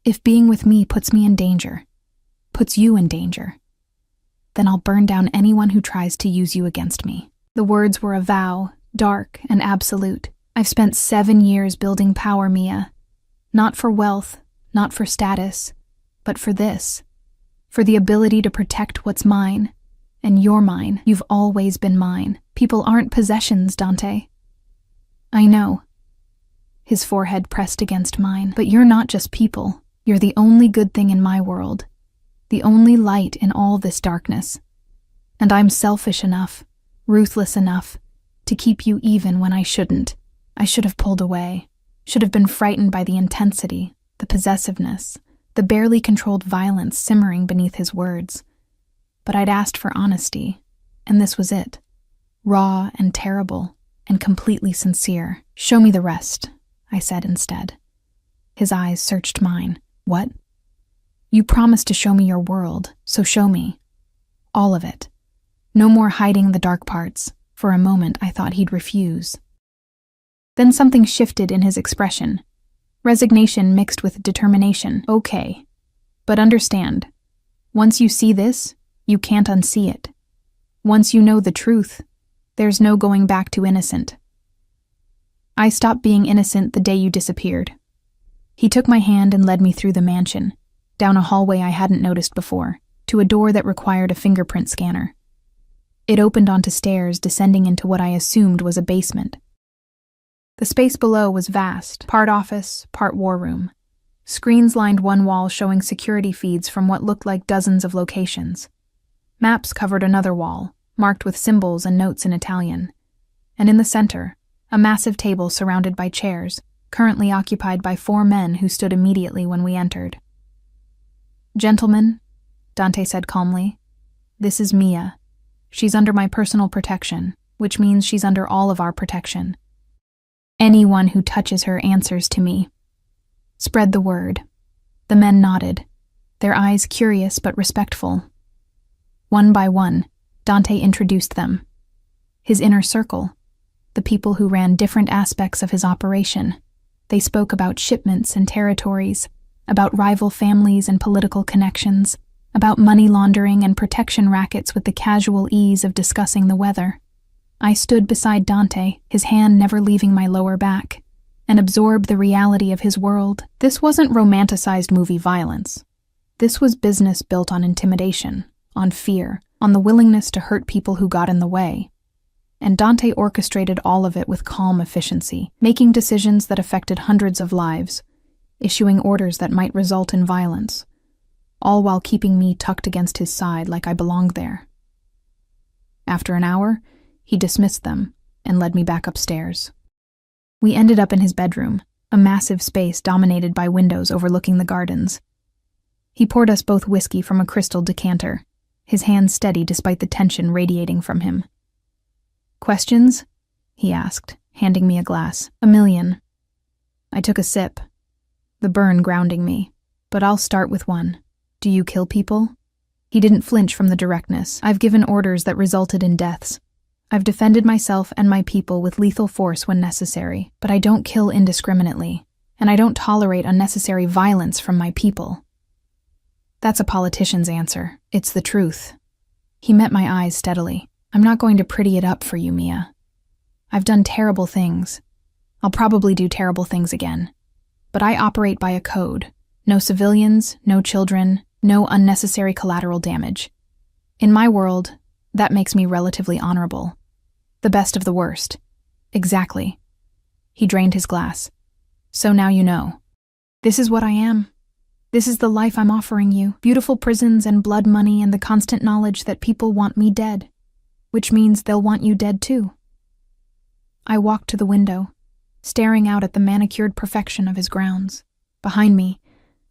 If being with me puts me in danger, puts you in danger, then I'll burn down anyone who tries to use you against me. The words were a vow, dark and absolute. I've spent 7 years building power, Mia. Not for wealth, not for status, but for this. For the ability to protect what's mine. And you're mine. You've always been mine. People aren't possessions, Dante. I know. His forehead pressed against mine. But you're not just people. You're the only good thing in my world. The only light in all this darkness. And I'm selfish enough, ruthless enough, to keep you even when I shouldn't. I should have pulled away. Should have been frightened by the intensity, the possessiveness, the barely controlled violence simmering beneath his words. But I'd asked for honesty, and this was it. Raw and terrible, and completely sincere. Show me the rest, I said instead. His eyes searched mine. What? You promised to show me your world, so show me. All of it. No more hiding the dark parts. For a moment, I thought he'd refuse. Then something shifted in his expression. Resignation mixed with determination. Okay. But understand, once you see this, you can't unsee it. Once you know the truth, there's no going back to innocent. I stopped being innocent the day you disappeared. He took my hand and led me through the mansion, down a hallway I hadn't noticed before, to a door that required a fingerprint scanner. It opened onto stairs descending into what I assumed was a basement. The space below was vast, part office, part war room. Screens lined one wall showing security feeds from what looked like dozens of locations. Maps covered another wall, marked with symbols and notes in Italian. And in the center, a massive table surrounded by chairs, currently occupied by 4 men who stood immediately when we entered. Gentlemen, Dante said calmly, this is Mia. She's under my personal protection, which means she's under all of our protection. Anyone who touches her answers to me. Spread the word. The men nodded, their eyes curious but respectful. One by one, Dante introduced them. His inner circle, the people who ran different aspects of his operation. They spoke about shipments and territories, about rival families and political connections, about money laundering and protection rackets with the casual ease of discussing the weather. I stood beside Dante, his hand never leaving my lower back, and absorbed the reality of his world. This wasn't romanticized movie violence. This was business built on intimidation, on fear, on the willingness to hurt people who got in the way. And Dante orchestrated all of it with calm efficiency, making decisions that affected hundreds of lives, issuing orders that might result in violence, all while keeping me tucked against his side like I belonged there. After an hour, he dismissed them and led me back upstairs. We ended up in his bedroom, a massive space dominated by windows overlooking the gardens. He poured us both whiskey from a crystal decanter, his hand steady despite the tension radiating from him. Questions? He asked, handing me a glass. 1,000,000. I took a sip, the burn grounding me. But I'll start with one. Do you kill people? He didn't flinch from the directness. I've given orders that resulted in deaths. I've defended myself and my people with lethal force when necessary, but I don't kill indiscriminately, and I don't tolerate unnecessary violence from my people. That's a politician's answer. It's the truth. He met my eyes steadily. I'm not going to pretty it up for you, Mia. I've done terrible things. I'll probably do terrible things again. But I operate by a code. No civilians, no children, no unnecessary collateral damage. In my world, that makes me relatively honorable. The best of the worst. Exactly. He drained his glass. So now you know. This is what I am. This is the life I'm offering you. Beautiful prisons and blood money and the constant knowledge that people want me dead. Which means they'll want you dead too. I walked to the window, staring out at the manicured perfection of his grounds. Behind me,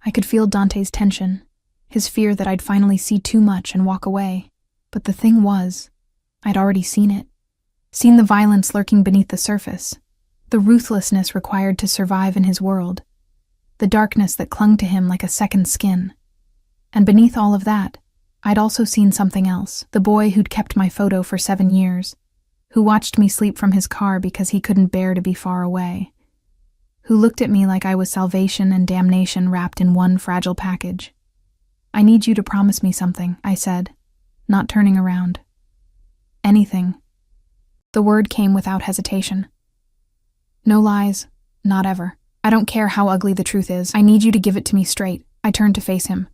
I could feel Dante's tension, his fear that I'd finally see too much and walk away. But the thing was, I'd already seen it. Seen the violence lurking beneath the surface, the ruthlessness required to survive in his world, the darkness that clung to him like a second skin. And beneath all of that, I'd also seen something else, the boy who'd kept my photo for 7 years, who watched me sleep from his car because he couldn't bear to be far away, who looked at me like I was salvation and damnation wrapped in one fragile package. "I need you to promise me something," I said, not turning around. "Anything." The word came without hesitation. "No lies, not ever. I don't care how ugly the truth is. I need you to give it to me straight." I turned to face him.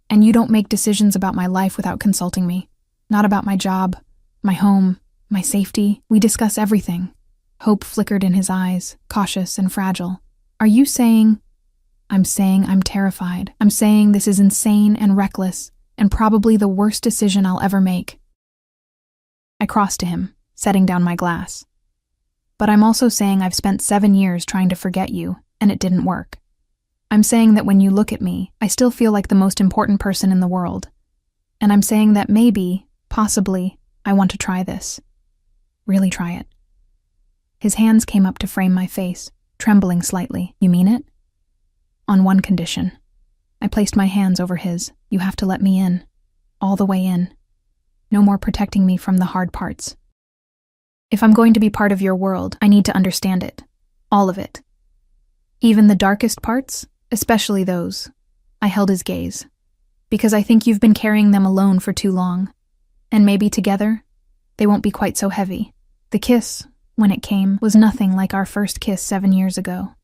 "And you don't make decisions about my life without consulting me. Not about my job, my home, my safety. We discuss everything." Hope flickered in his eyes, cautious and fragile. "Are you saying—" "I'm saying I'm terrified. I'm saying this is insane and reckless, and probably the worst decision I'll ever make." I crossed to him, setting down my glass. "But I'm also saying I've spent 7 years trying to forget you, and it didn't work. I'm saying that when you look at me, I still feel like the most important person in the world. And I'm saying that maybe, possibly, I want to try this. Really try it." His hands came up to frame my face, trembling slightly. "You mean it?" "On one condition." I placed my hands over his. "You have to let me in. All the way in. No more protecting me from the hard parts. If I'm going to be part of your world, I need to understand it. All of it. Even the darkest parts, especially those." I held his gaze. "Because I think you've been carrying them alone for too long. And maybe together, they won't be quite so heavy." The kiss, when it came, was nothing like our first kiss 7 years ago.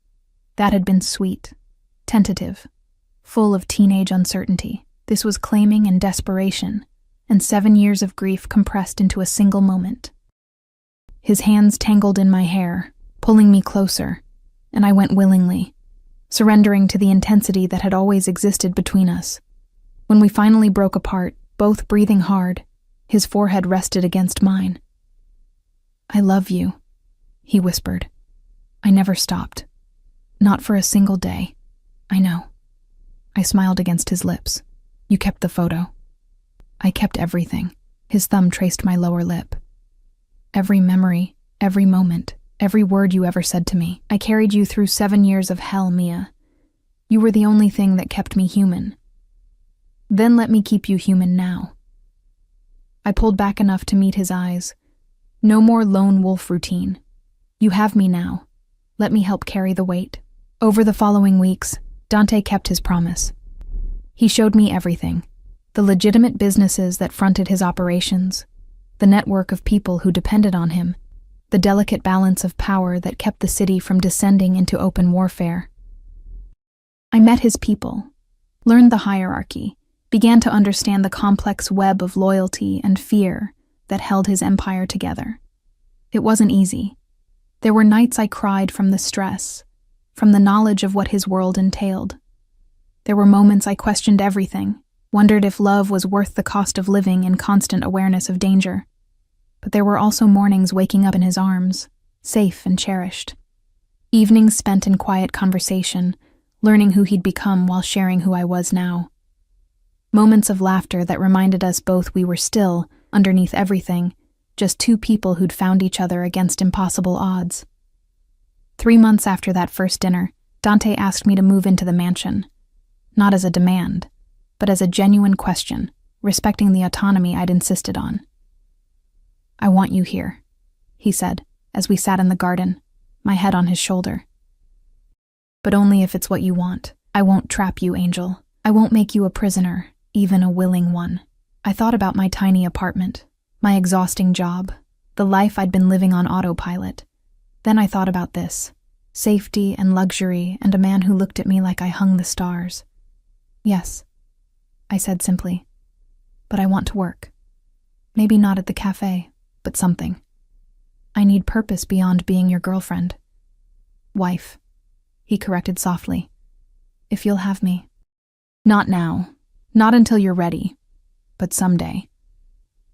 That had been sweet, tentative, full of teenage uncertainty. This was claiming and desperation, and 7 years of grief compressed into a single moment. His hands tangled in my hair, pulling me closer, and I went willingly, surrendering to the intensity that had always existed between us. When we finally broke apart, both breathing hard, his forehead rested against mine. "I love you," he whispered. "I never stopped. Not for a single day. I know." I smiled against his lips. "You kept the photo." "I kept everything." His thumb traced my lower lip. "Every memory, every moment, every word you ever said to me. I carried you through 7 years of hell, Mia. You were the only thing that kept me human. Then let me keep you human now." I pulled back enough to meet his eyes. "No more lone wolf routine. You have me now. Let me help carry the weight." Over the following weeks, Dante kept his promise. He showed me everything. The legitimate businesses that fronted his operations, the network of people who depended on him, the delicate balance of power that kept the city from descending into open warfare. I met his people, learned the hierarchy, began to understand the complex web of loyalty and fear that held his empire together. It wasn't easy. There were nights I cried from the stress, from the knowledge of what his world entailed. There were moments I questioned everything, wondered if love was worth the cost of living in constant awareness of danger. But there were also mornings waking up in his arms, safe and cherished. Evenings spent in quiet conversation, learning who he'd become while sharing who I was now. Moments of laughter that reminded us both we were still, underneath everything, just two people who'd found each other against impossible odds. 3 months after that first dinner, Dante asked me to move into the mansion. Not as a demand, but as a genuine question, respecting the autonomy I'd insisted on. "I want you here," he said, as we sat in the garden, my head on his shoulder. "But only if it's what you want. I won't trap you, Angel. I won't make you a prisoner, even a willing one." I thought about my tiny apartment, my exhausting job, the life I'd been living on autopilot. Then I thought about this, safety and luxury and a man who looked at me like I hung the stars. "Yes," I said simply, "but I want to work. Maybe not at the cafe, but something. I need purpose beyond being your girlfriend." "Wife," he corrected softly. "If you'll have me." "Not now. Not until you're ready. But someday.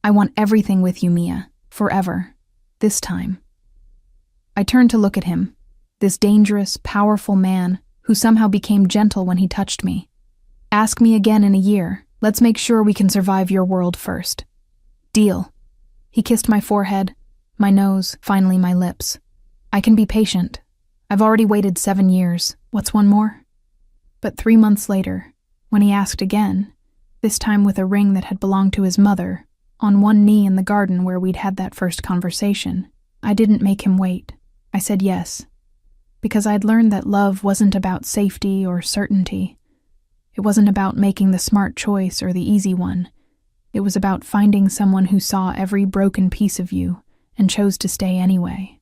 I want everything with you, Mia. Forever. This time." I turned to look at him, this dangerous, powerful man who somehow became gentle when he touched me. "Ask me again in a year. Let's make sure we can survive your world first." "Deal." He kissed my forehead, my nose, finally my lips. "I can be patient. I've already waited 7 years. What's one more?" But 3 months later, when he asked again, this time with a ring that had belonged to his mother, on one knee in the garden where we'd had that first conversation. I didn't make him wait. I said yes, because I'd learned that love wasn't about safety or certainty. It wasn't about making the smart choice or the easy one. It was about finding someone who saw every broken piece of you and chose to stay anyway.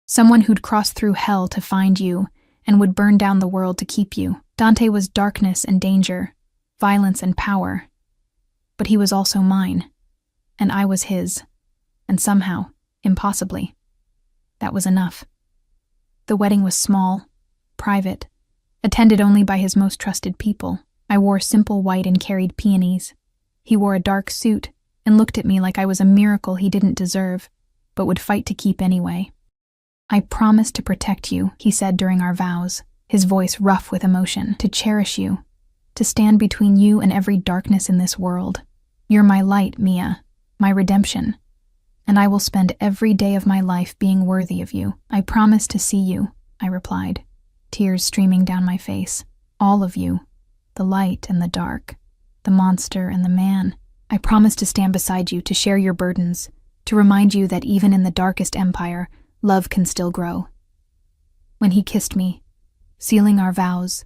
Someone who'd cross through hell to find you and would burn down the world to keep you. Dante was darkness and danger, violence and power. But he was also mine, and I was his, and somehow, impossibly, that was enough. The wedding was small, private, attended only by his most trusted people. I wore simple white and carried peonies. He wore a dark suit and looked at me like I was a miracle he didn't deserve, but would fight to keep anyway. I promise to protect you, he said during our vows, his voice rough with emotion, to cherish you, to stand between you and every darkness in this world. You're my light, Mia, my redemption, and I will spend every day of my life being worthy of you. I promise to see you, I replied, tears streaming down my face. All of you, the light and the dark, the monster and the man. I promise to stand beside you, to share your burdens, to remind you that even in the darkest empire, love can still grow. When he kissed me, sealing our vows,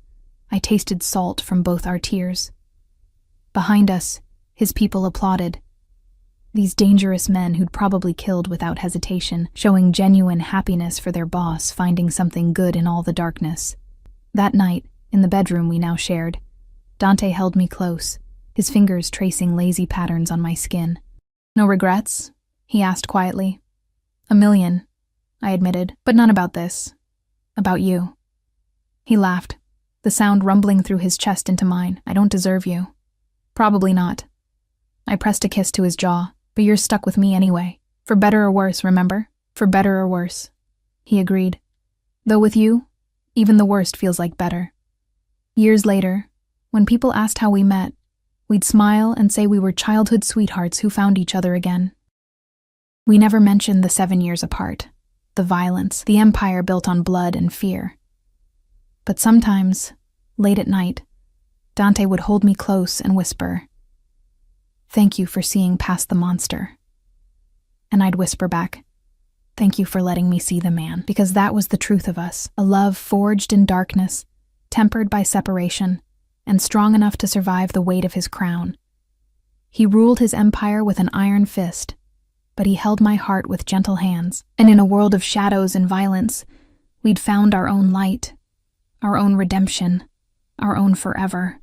I tasted salt from both our tears. Behind us, his people applauded. These dangerous men who'd probably killed without hesitation, showing genuine happiness for their boss, finding something good in all the darkness. That night, in the bedroom we now shared, Dante held me close, his fingers tracing lazy patterns on my skin. No regrets? He asked quietly. A million, I admitted, but none about this. About you. He laughed, the sound rumbling through his chest into mine. I don't deserve you. Probably not. I pressed a kiss to his jaw. But you're stuck with me anyway. For better or worse, remember? For better or worse. He agreed. Though with you, even the worst feels like better. Years later, when people asked how we met, we'd smile and say we were childhood sweethearts who found each other again. We never mentioned the 7 years apart, the violence, the empire built on blood and fear. But sometimes, late at night, Dante would hold me close and whisper, "Thank you for seeing past the monster." And I'd whisper back, "Thank you for letting me see the man," because that was the truth of us, a love forged in darkness, tempered by separation, and strong enough to survive the weight of his crown. He ruled his empire with an iron fist, but he held my heart with gentle hands, and in a world of shadows and violence, we'd found our own light, our own redemption, our own forever.